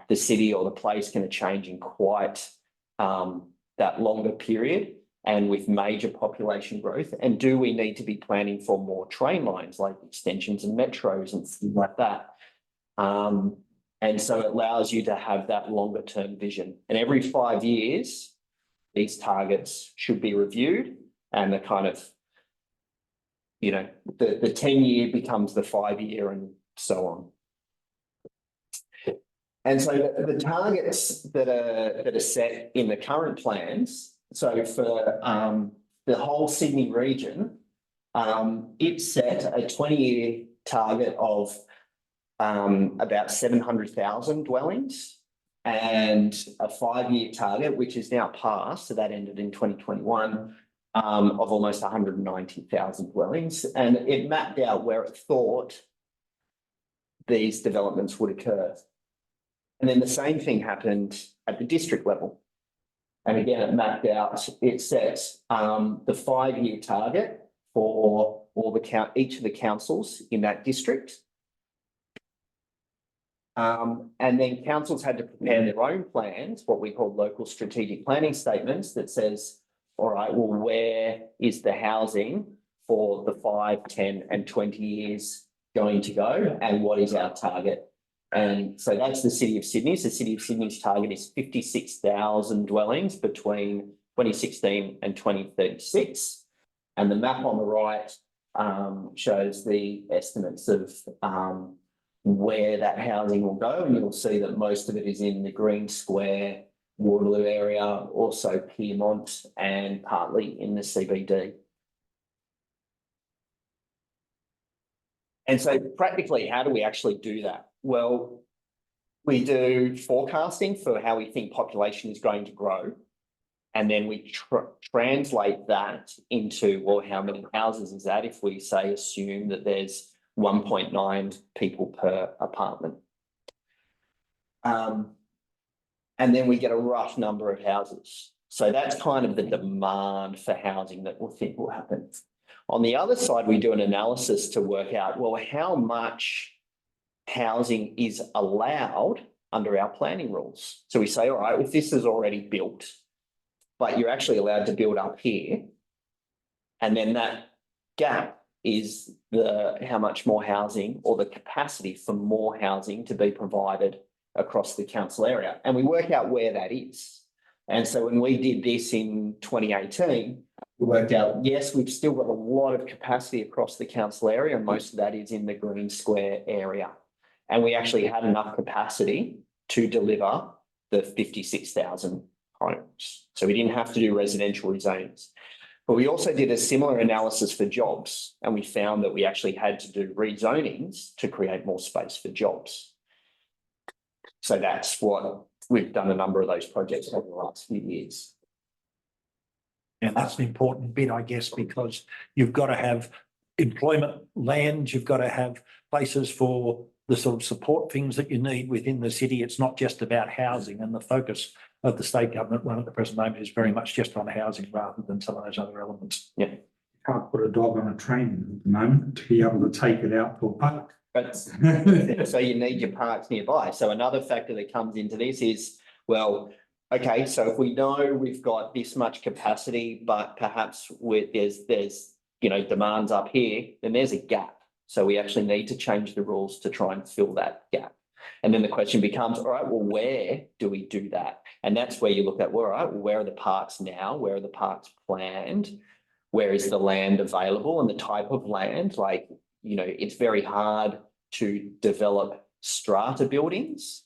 the city or the place going to change in quite that longer period and with major population growth? And do we need to be planning for more train lines, like extensions and metros and things like that? And so it allows you to have that longer term vision. And every 5 years, these targets should be reviewed and the kind of, you know, the 10-year becomes the 5-year and so on. And so the targets that are set in the current plans, so for the whole Sydney region, it's set a 20-year target of about 700,000 dwellings and a 5-year target, which is now passed, so that ended in 2021, of almost 190,000 dwellings. And it mapped out where it thought these developments would occur. And then the same thing happened at the district level. And again, it mapped out, it sets the 5-year target for each of the councils in that district. And then councils had to prepare their own plans, what we call local strategic planning statements, that says, all right, well, where is the housing for the 5, 10 and 20 years going to go? And what is our target? And so that's the City of Sydney. So the City of Sydney's target is 56,000 dwellings between 2016 and 2036. And the map on the right shows the estimates of where that housing will go. And you'll see that most of it is in the Green Square, Waterloo area, also Pyrmont, and partly in the CBD. And so practically, how do we actually do that? Well, we do forecasting for how we think population is going to grow. And then we translate that into, well, how many houses is that if we say assume that there's 1.9 people per apartment. And then we get a rough number of houses. So that's kind of the demand for housing that we think will happen. On the other side, we do an analysis to work out, well, how much housing is allowed under our planning rules. So we say, all right, if this is already built, but you're actually allowed to build up here, and then that gap is how much more housing or the capacity for more housing to be provided across the council area. And we work out where that is. And so when we did this in 2018, we worked out, yes, we've still got a lot of capacity across the council area, and most of that is in the Green Square area. And we actually had enough capacity to deliver the 56,000 homes. So we didn't have to do residential rezonings. But we also did a similar analysis for jobs, and we found that we actually had to do rezonings to create more space for jobs. So that's what we've done, a number of those projects over the last few years. And that's an important bit, I guess, because you've got to have employment land, you've got to have places for the sort of support things that you need within the city. It's not just about housing, and the focus of the state government one at the present moment is very much just on housing rather than some of those other elements. Yeah. You can't put a dog on a train at the moment to be able to take it out to a park. But so you need your parks nearby. So another factor that comes into this is, well, okay, so if we know we've got this much capacity, but perhaps there's you know, demands up here, then there's a gap. So we actually need to change the rules to try and fill that gap. And then the question becomes, all right, well, where do we do that? And that's where you look at, well, all right, well, where are the parks now? Where are the parks planned? Where is the land available and the type of land? Like, you know, it's very hard to develop strata buildings,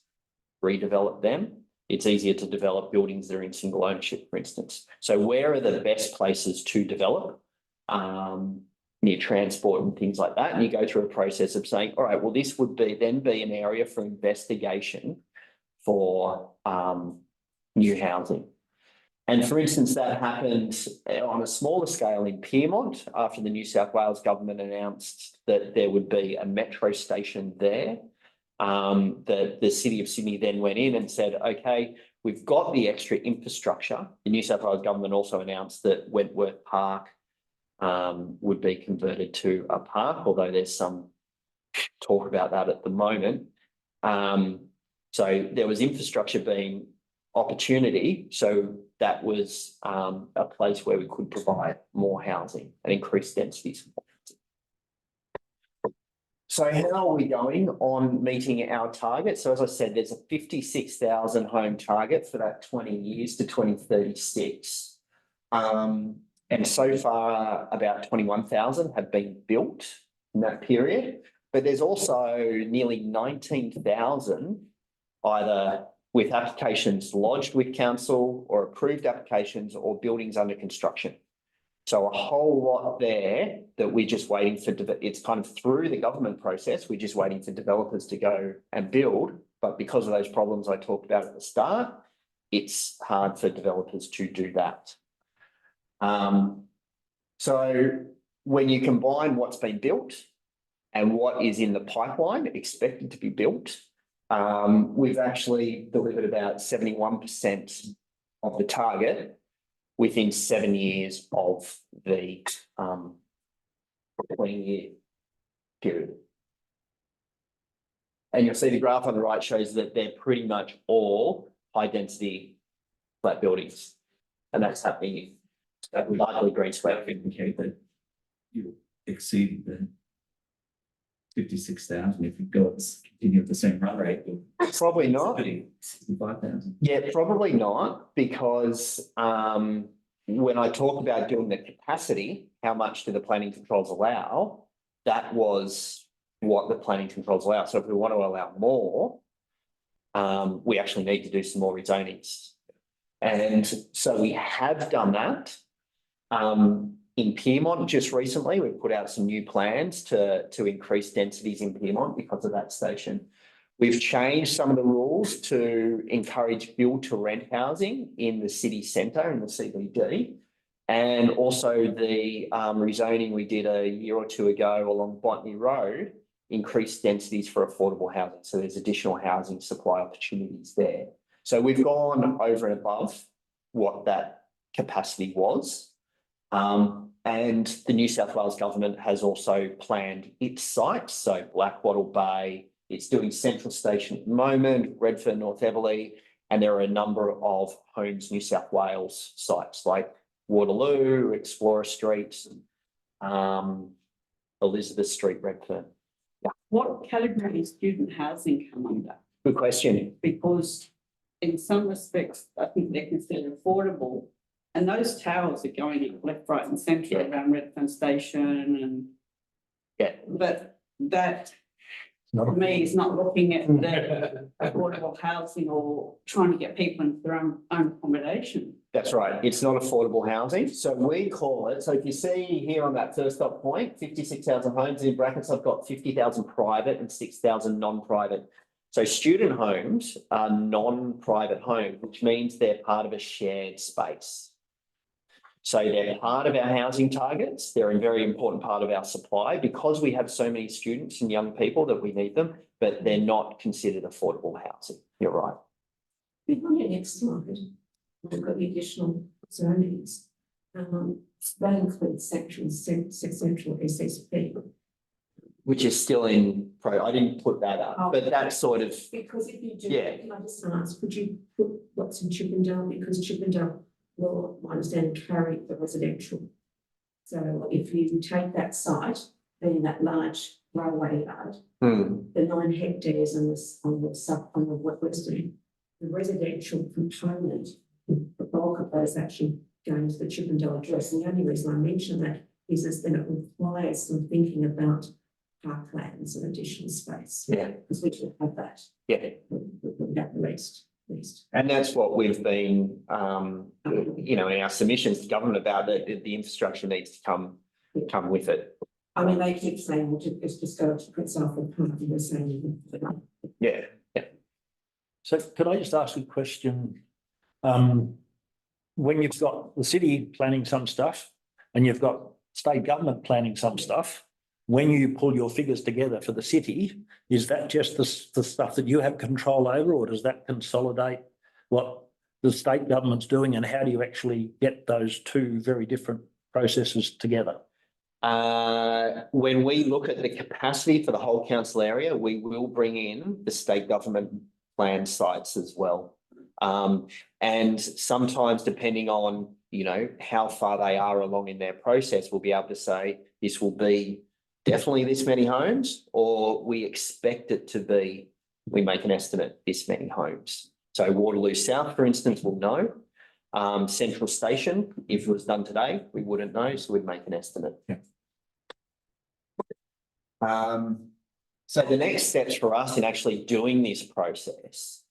redevelop them. It's easier to develop buildings that are in single ownership, for instance. So where are the best places to develop near transport and things like that? And you go through a process of saying, all right, well, this would be an area for investigation for new housing. And for instance, that happened on a smaller scale in Pyrmont after the New South Wales government announced that there would be a metro station there. The City of Sydney then went in and said, okay, we've got the extra infrastructure. The New South Wales government also announced that Wentworth Park would be converted to a park, although there's some talk about that at the moment. So there was infrastructure being opportunity. So that was a place where we could provide more housing and increase densities. So how are we going on meeting our target? So as I said, there's a 56,000 home target for that 20 years to 2036. And so far about 21,000 have been built in that period, but there's also nearly 19,000 either with applications lodged with council or approved applications or buildings under construction. So a whole lot there that we're just waiting for, it's kind of through the government process, we're just waiting for developers to go and build. But because of those problems I talked about at the start, it's hard for developers to do that. So when you combine what's been built and what is in the pipeline expected to be built, we've actually delivered about 71% of the target within 7 years of the 20-year period. And you'll see the graph on the right shows that they're pretty much all high density flat buildings. And that's happening largely green square. Indicate that you exceed the 56,000 if you go continue at the same run rate. Probably not. 65,000. Yeah, probably not, because when I talk about doing the capacity, how much do the planning controls allow? That was what the planning controls allow. So if we want to allow more, we actually need to do some more rezonings. And so we have done that. In Pyrmont just recently, we've put out some new plans to increase densities in Pyrmont because of that station. We've changed some of the rules to encourage build to rent housing in the city centre, in the CBD. And also the rezoning we did a year or two ago along Botany Road increased densities for affordable housing. So there's additional housing supply opportunities there. So we've gone over and above what that capacity was. And the New South Wales government has also planned its sites. So Blackwattle Bay, it's doing Central Station at the moment, Redfern, North Everleigh, and there are a number of Homes New South Wales sites like Waterloo, Explorer Street, Elizabeth Street, Redfern. Yeah. What category is student housing come under? Good question. Because in some respects, I think they're considered affordable. And those towers are going in left, right and centre around Redfern Station and but that to me is not looking at the affordable housing or trying to get people into their own accommodation. That's right. It's not affordable housing. So we call it, so if you see here on that first dot point, 56,000 homes in brackets, I've got 50,000 private and 6,000 non-private. So student homes are non-private homes, which means they're part of a shared space. So they're part of our housing targets. They're a very important part of our supply because we have so many students and young people that we need them, but they're not considered affordable housing. You're right. On your next slide, we've got the additional zonings. That includes central SSP. Which is still in I didn't put that up, but that's sort of. Because if you do, Yeah. can I just ask, could you put what's in Chippendale? Because Chippendale will, my understanding, carry the residential. So if you take that site, being that large railway yard, Hmm, the 9 hectares on the western, the residential component, the bulk of those actually going to the Chippendale address. And the only reason I mention that is that it requires some thinking about parklands and additional space. yeah, Because we should have that, yeah. at least. And that's what we've been, in our submissions to government about, that the infrastructure needs to come with it. I mean, they keep saying, well, it's just go to Prince Alfred Park, and they're saying. Yeah, So could I just ask a question? When you've got the city planning some stuff and you've got state government planning some stuff, when you pull your figures together for the city, is that just the stuff that you have control over, or does that consolidate what the state government's doing, and how do you actually get those two very different processes together? when we look at the capacity for the whole council area, we will bring in the state government plan sites as well. And sometimes depending on, how far they are along in their process, we'll be able to say this will be definitely this many homes, or we expect it to be, we make an estimate, this many homes. So Waterloo South, for instance, will know. Central Station, if it was done today, we wouldn't know, so we'd make an estimate. Yeah. So the next steps for us in actually doing this process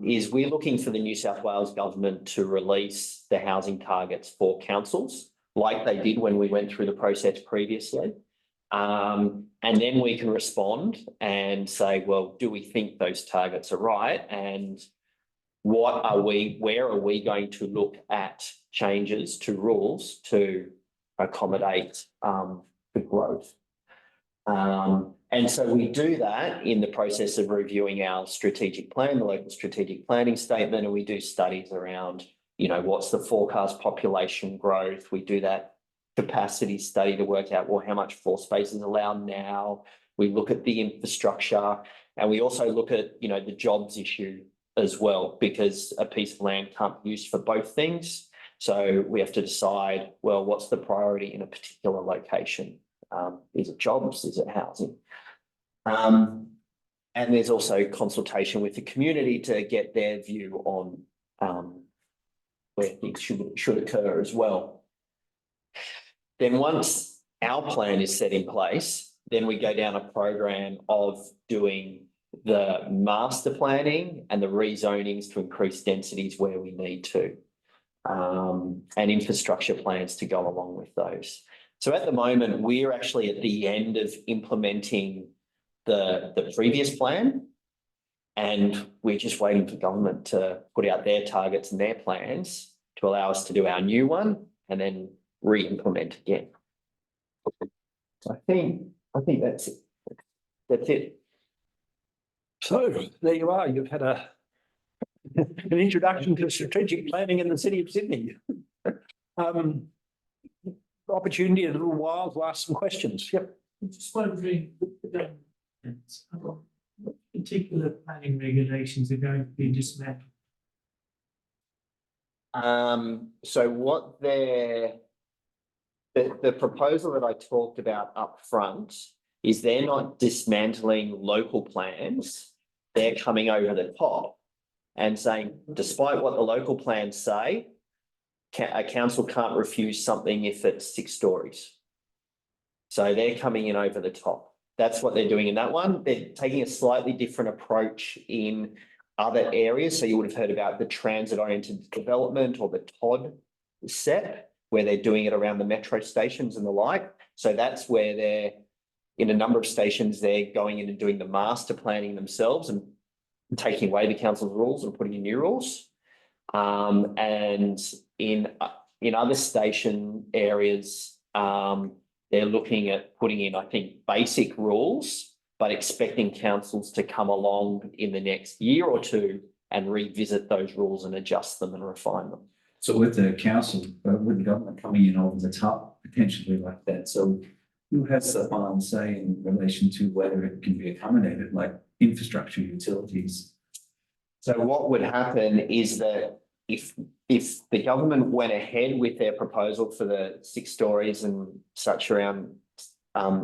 is we're looking for the New South Wales Government to release the housing targets for councils, like they did when we went through the process previously. And then we can respond and say, well, do we think those targets are right? And where are we going to look at changes to rules to accommodate the growth? And so we do that in the process of reviewing our strategic plan, the local strategic planning statement, and we do studies around, what's the forecast population growth. We do that capacity study to work out, well, how much floor space is allowed now. We look at the infrastructure, and we also look at, the jobs issue as well, because a piece of land can't be used for both things. So we have to decide, well, what's the priority in a particular location? Is it jobs? Is it housing? And there's also consultation with the community to get their view on where things should occur as well. Then once our plan is set in place, then we go down a program of doing the master planning and the rezonings to increase densities where we need to, and infrastructure plans to go along with those. So at the moment, we're actually at the end of implementing the previous plan, and we're just waiting for government to put out their targets and their plans to allow us to do our new one and then re-implement again. So I think that's it. That's it. So there you are. You've had an introduction to strategic planning in the city of Sydney. Opportunity in a little while to ask some questions. Yep. I'm just wondering, what particular planning regulations are going to be dismantled? So what the proposal that I talked about up front is they're not dismantling local plans. They're coming over the top and saying, despite what the local plans say, a council can't refuse something if it's 6 stories. So they're coming in over the top. That's what they're doing in that one. They're taking a slightly different approach in other areas. So you would have heard about the transit-oriented development or the TOD set, where they're doing it around the metro stations and the like. So that's where they're, in a number of stations, they're going in and doing the master planning themselves and taking away the council's rules and putting in new rules. And in other station areas, they're looking at putting in, I think, basic rules, but expecting councils to come along in the next year or two and revisit those rules and adjust them and refine them. So with the council, with the government coming in over the top, potentially like that, so who has the final say in relation to whether it can be accommodated, like infrastructure, utilities? So what would happen is that if the government went ahead with their proposal for the 6 stories and such around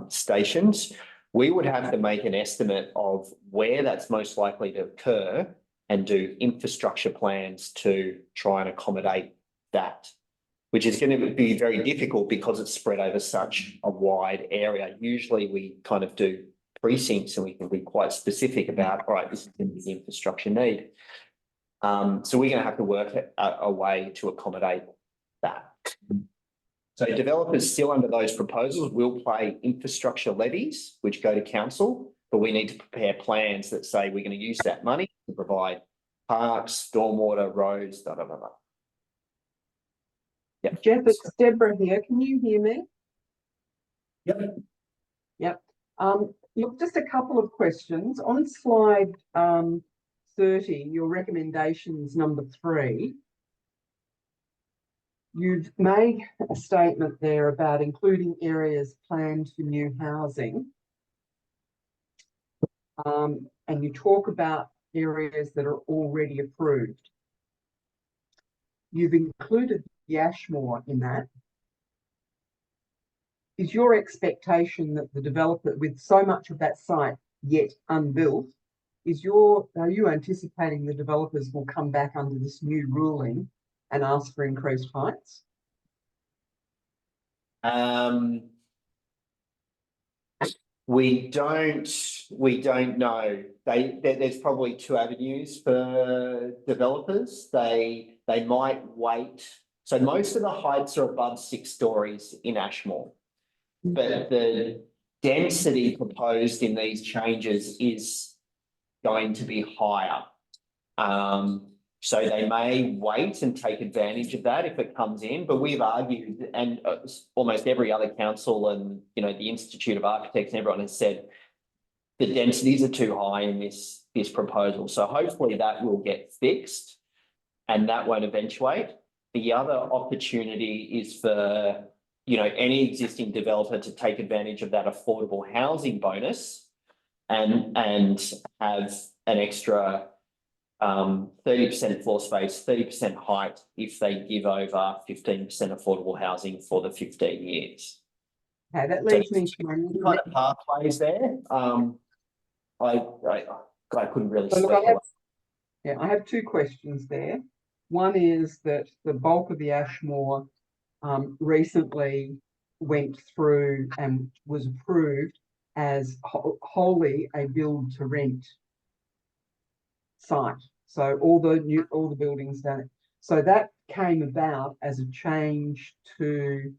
stations, we would have to make an estimate of where that's most likely to occur and do infrastructure plans to try and accommodate that, which is going to be very difficult because it's spread over such a wide area. Usually we kind of do precincts and we can be quite specific about, all right, this is going to be the infrastructure need. So we're going to have to work a way to accommodate that. So developers still under those proposals will pay infrastructure levies, which go to council, but we need to prepare plans that say we're going to use that money to provide parks, stormwater, roads, da, da, da, da. Yeah. Jeff, it's Deborah here. Can you hear me? Yep. Yep. Look, just a couple of questions. On slide 30, your recommendations number 3, you've made a statement there about including areas planned for new housing. And you talk about areas that are already approved. You've included the Ashmore in that. Is your expectation that the developer, with so much of that site yet unbuilt, are you anticipating the developers will come back under this new ruling and ask for increased heights? We don't know. There's probably 2 avenues for developers. They might wait. So most of the heights are above 6 stories in Ashmore, but the density proposed in these changes is going to be higher. So they may wait and take advantage of that if it comes in, but we've argued, and almost every other council and, the Institute of Architects and everyone has said the densities are too high in this proposal. So hopefully that will get fixed and that won't eventuate. The other opportunity is for, any existing developer to take advantage of that affordable housing bonus and have an extra 30% floor space, 30% height if they give over 15% affordable housing for the 15 years. Okay, that leads me to my kind of pathways there. I couldn't really So look, speculate. I have 2 questions there. One is that the bulk of the Ashmore recently went through and was approved as wholly a build to rent site. So all the buildings done. So that came about as a change to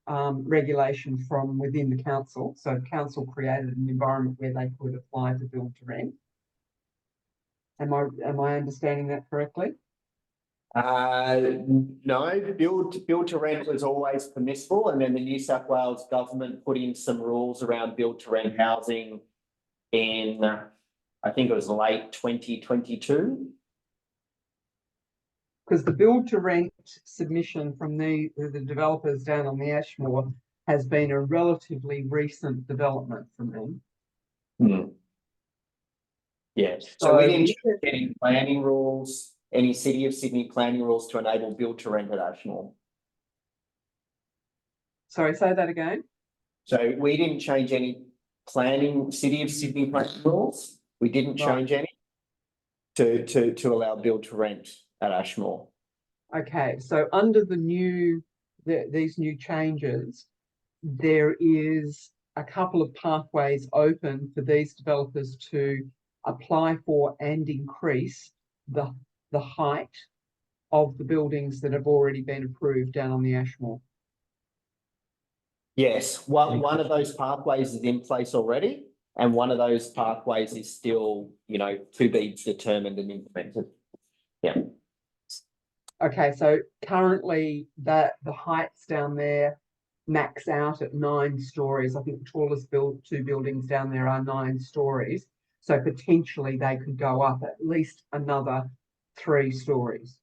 regulation from within the council. So council created an environment where they could apply to build to rent. Am I understanding that correctly? No, build to rent was always permissible, and then the New South Wales government put in some rules around build to rent housing in, I think it was late 2022. Because the build to rent submission from the developers down on the Ashmore has been a relatively recent development for them. Yes. So we didn't change any planning rules, any City of Sydney planning rules to enable build to rent at Ashmore. Sorry, say that again. So we didn't change any City of Sydney planning rules. We didn't change any to allow build to rent at Ashmore. Okay, so under these new changes, there is a couple of pathways open for these developers to apply for and increase the height of the buildings that have already been approved down on the Ashmore. Yes, one of those pathways is in place already, and one of those pathways is still, to be determined and implemented. Yeah. Okay, so currently the heights down there max out at 9 stories. I think the tallest 2 buildings down there are 9 stories. So potentially they could go up at least another 3 stories.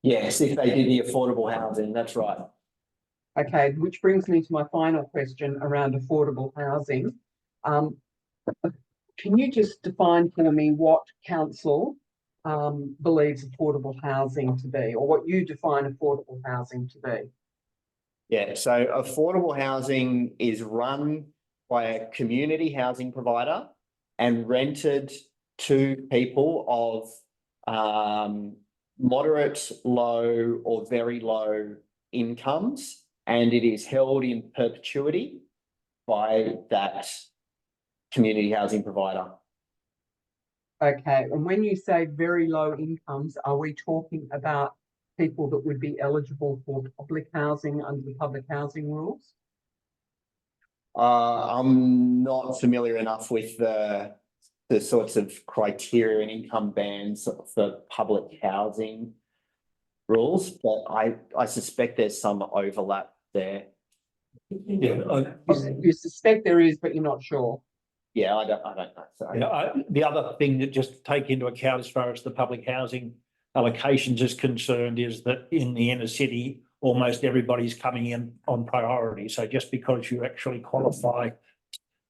Yes, if they did the affordable housing, that's right. Okay, which brings me to my final question around affordable housing. Can you just define for me what council believes affordable housing to be, or what you define affordable housing to be? Yeah, so affordable housing is run by a community housing provider and rented to people of moderate, low or very low incomes, and it is held in perpetuity by that community housing provider. Okay, and when you say very low incomes, are we talking about people that would be eligible for public housing under the public housing rules? I'm not familiar enough with the sorts of criteria and income bands for public housing rules, but I suspect there's some overlap there. Yeah, You suspect there is, but you're not sure. Yeah, I don't know. So the other thing that just take into account as far as the public housing allocations is concerned is that in the inner city, almost everybody's coming in on priority. So just because you actually qualify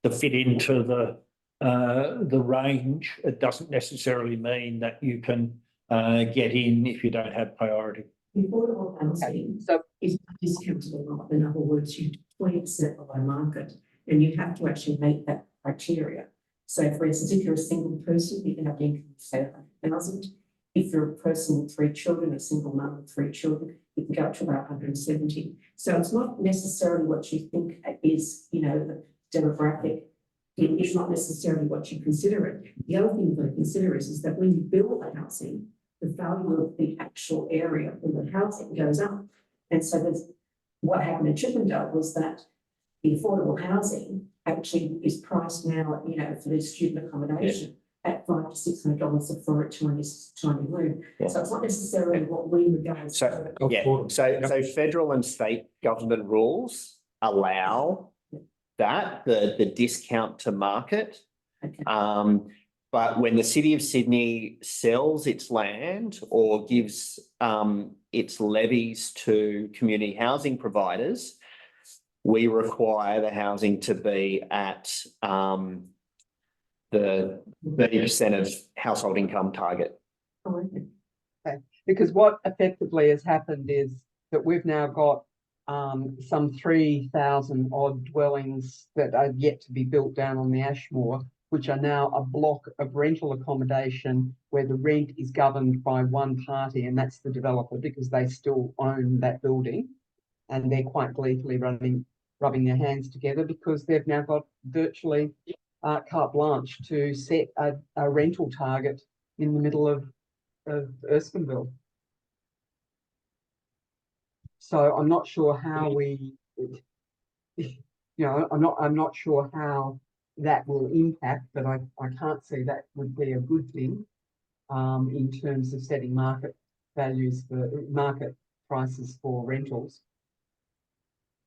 to fit into the range, it doesn't necessarily mean that you can get in if you don't have priority. Affordable housing So is discounted a lot. In other words, you 20% below market, and you have to actually make that criteria. So for instance, if you're a single person, you can have an income of say 100,000. If you're a person with 3 children, a single mum with 3 children, you can go up to about 170. So it's not necessarily what you think is, you know, the demographic. It is not necessarily what you consider it. The other thing you've got to consider is that when you build the housing, the value of the actual area of the housing goes up. And so there's what happened in Chippendale was that the affordable housing actually is priced now, you know, for the student accommodation at $500 to $600 for a tiny room. Yeah. So it's not necessarily what we regard as. So, so federal and state government rules allow that, the discount to market. Okay. But when the City of Sydney sells its land or gives its levies to community housing providers, we require the housing to be at the 30% of household income target. Okay, because what effectively has happened is that we've now got some 3,000 odd dwellings that are yet to be built down on the Ashmore, which are now a block of rental accommodation where the rent is governed by one party, and that's the developer, because they still own that building, and they're quite gleefully rubbing their hands together because they've now got virtually carte blanche to set a rental target in the middle of Erskineville. So I'm not sure how I'm not sure how that will impact, but I can't see that would be a good thing in terms of setting market values for market prices for rentals.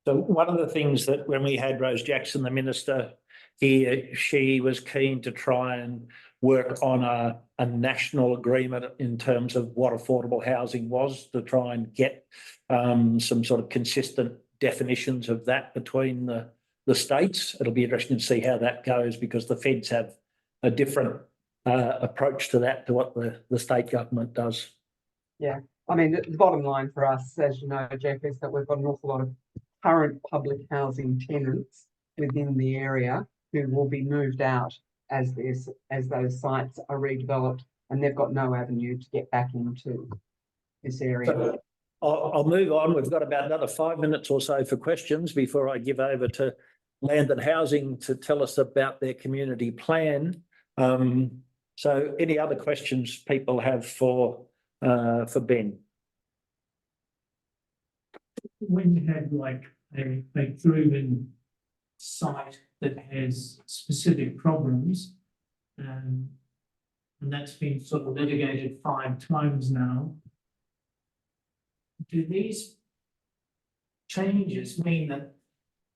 So one of the things that when we had Rose Jackson, the minister here, she was keen to try and work on a national agreement in terms of what affordable housing was, to try and get some sort of consistent definitions of that between the states. It'll be interesting to see how that goes, because the feds have a different approach to that to what the state government does. Yeah, I mean, the bottom line for us, as you know, Jeff, is that we've got an awful lot of current public housing tenants within the area who will be moved out as those sites are redeveloped, and they've got no avenue to get back into this area. So I'll move on. We've got about another 5 minutes or so for questions before I give over to Land and Housing to tell us about their community plan. So any other questions people have for Ben? When you had like a proven site that has specific problems, and that's been sort of litigated 5 times now, do these changes mean that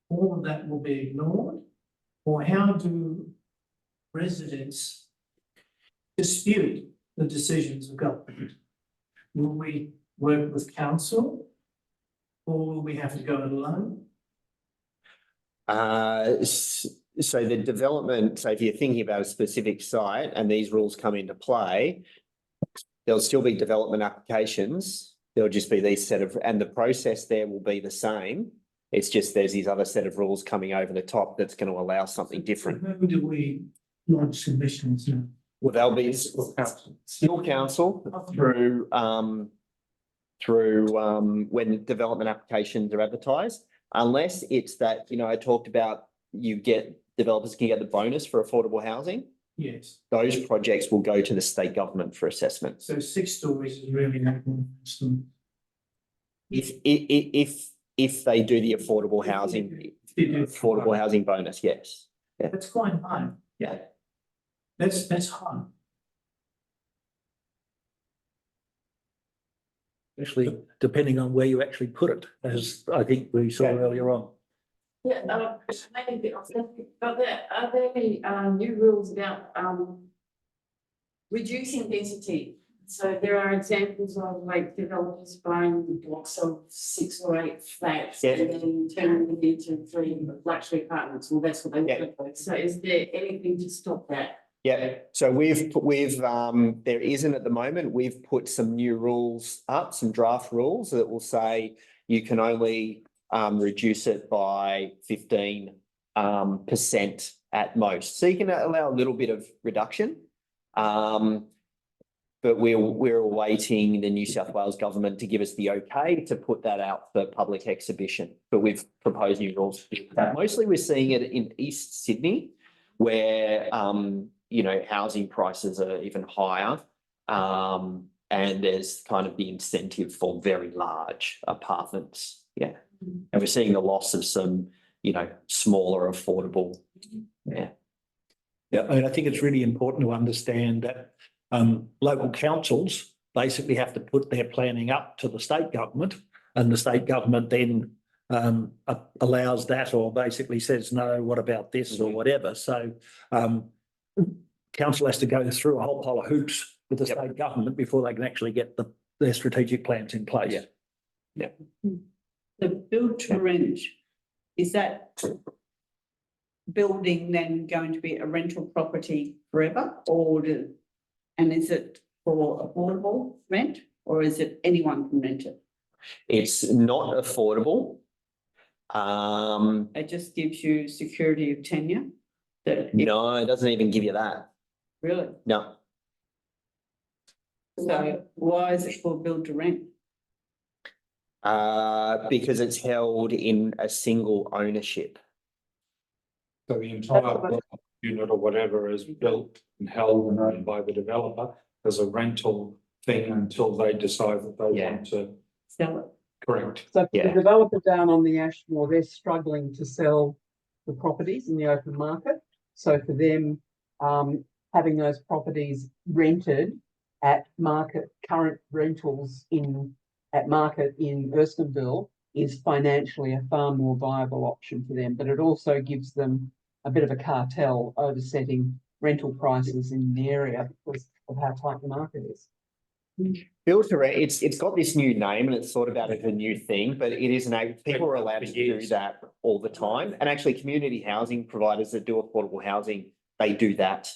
all of that will be ignored? Or how do residents dispute the decisions of government? Will we work with council, or will we have to go it alone? So the development, so if you're thinking about a specific site and these rules come into play, there'll still be development applications. There'll just be these set of, and the process there will be the same. It's just there's these other set of rules coming over the top that's going to allow something different. When do we launch submissions now? Well, they'll be still council through when development applications are advertised, unless it's that, you know, I talked about developers can get the bonus for affordable housing. Yes, Those projects will go to the state government for assessment. so 6 stories is really not one. If they do the affordable housing, affordable housing bonus, yes. That's quite high. Yeah. That's high. Especially depending on where you actually put it, as I think we saw earlier on. Yeah, maybe a bit off topic, but are there any new rules about reducing density? So there are examples of like developers buying blocks of 6 or 8 flats Yeah. and then turning them into 3 luxury apartments, well, that's what they Yeah. look like. So is there anything to stop that? Yeah, so there isn't at the moment, we've put some new rules up, some draft rules that will say you can only reduce it by 15% at most. So you can allow a little bit of reduction. But we're awaiting the New South Wales government to give us the okay to put that out for public exhibition. But we've proposed new rules. Mostly we're seeing it in East Sydney, where you know, housing prices are even higher. And there's kind of the incentive for very large apartments. Yeah. And we're seeing the loss of some, you know, smaller, affordable. Yeah. Yeah, I mean, I think it's really important to understand that local councils basically have to put their planning up to the state government, and the state government then allows that, or basically says, no, what about this or whatever. So council has to go through a whole pile of hoops with the state government before they can actually get their strategic plans in place. Yeah. Yeah. The build to rent, is that building then going to be a rental property forever, and is it for affordable rent, or is it anyone can rent it? It's not affordable. It just gives you security of tenure. No, it doesn't even give you that. Really? No. So why is it called build to rent? Because it's held in a single ownership. So the entire unit or whatever is built and held and owned by the developer as a rental thing until they decide that they want to. Sell it. Correct. So for the Yeah. developer down on the Ashmore, they're struggling to sell the properties in the open market. So for them, having those properties rented at market, current rentals at market in Erskineville is financially a far more viable option for them, but it also gives them a bit of a cartel over setting rental prices in the area because of how tight the market is. Build to rent, it's got this new name and it's thought about as a new thing, but it isn't. People are allowed to do that all the time. And actually community housing providers that do affordable housing, they do that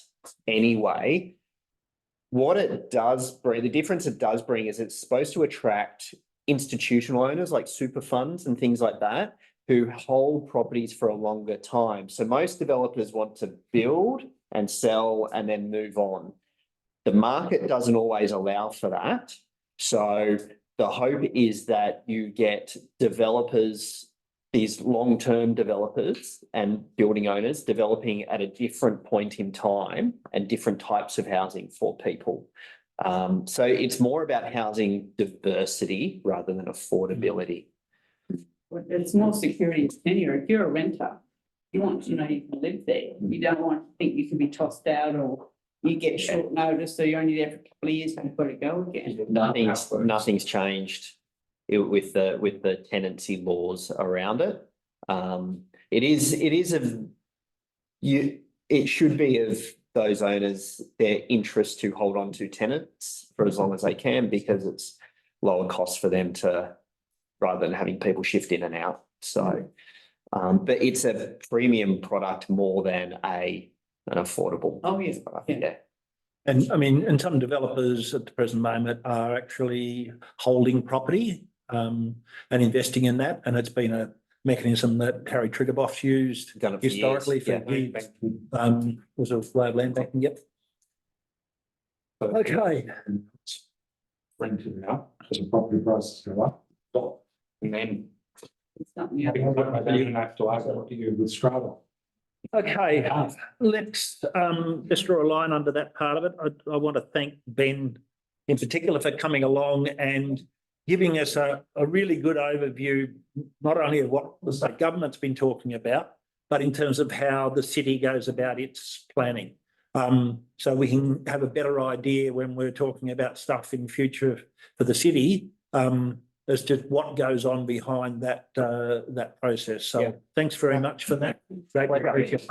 anyway. What it does bring, the difference it does bring is it's supposed to attract institutional owners like super funds and things like that who hold properties for a longer time. So most developers want to build and sell and then move on. The market doesn't always allow for that. So the hope is that you get developers, these long-term developers and building owners developing at a different point in time and different types of housing for people. So it's more about housing diversity rather than affordability. It's more security of tenure. If you're a renter, you want to know you can live there. You don't want to think you can be tossed out or you get short notice, so you're only there for a couple of years and you've got to go again. Nothing's changed with the tenancy laws around it. It should be of those owners their interest to hold on to tenants for as long as they can, because it's lower cost for them to, rather than having people shift in and out. So, but it's a premium product more than an affordable. Oh, yes. Yeah. And I mean, and some developers at the present moment are actually holding property and investing in that. And it's been mechanism that Harry Triggerboff's used Done it for years, historically for yeah. was a way of land banking, yep. Okay. Rented out, because the property prices go up. And then It's something you else. don't have to ask what to do with Strata. Okay, let's just draw a line under that part of it. I want to thank Ben in particular for coming along and giving us a really good overview, not only of what the state government's been talking about, but in terms of how the city goes about its planning. So we can have a better idea when we're talking about stuff in future for the city, as to what goes on behind that process. So Yeah. thanks very much for that. Great.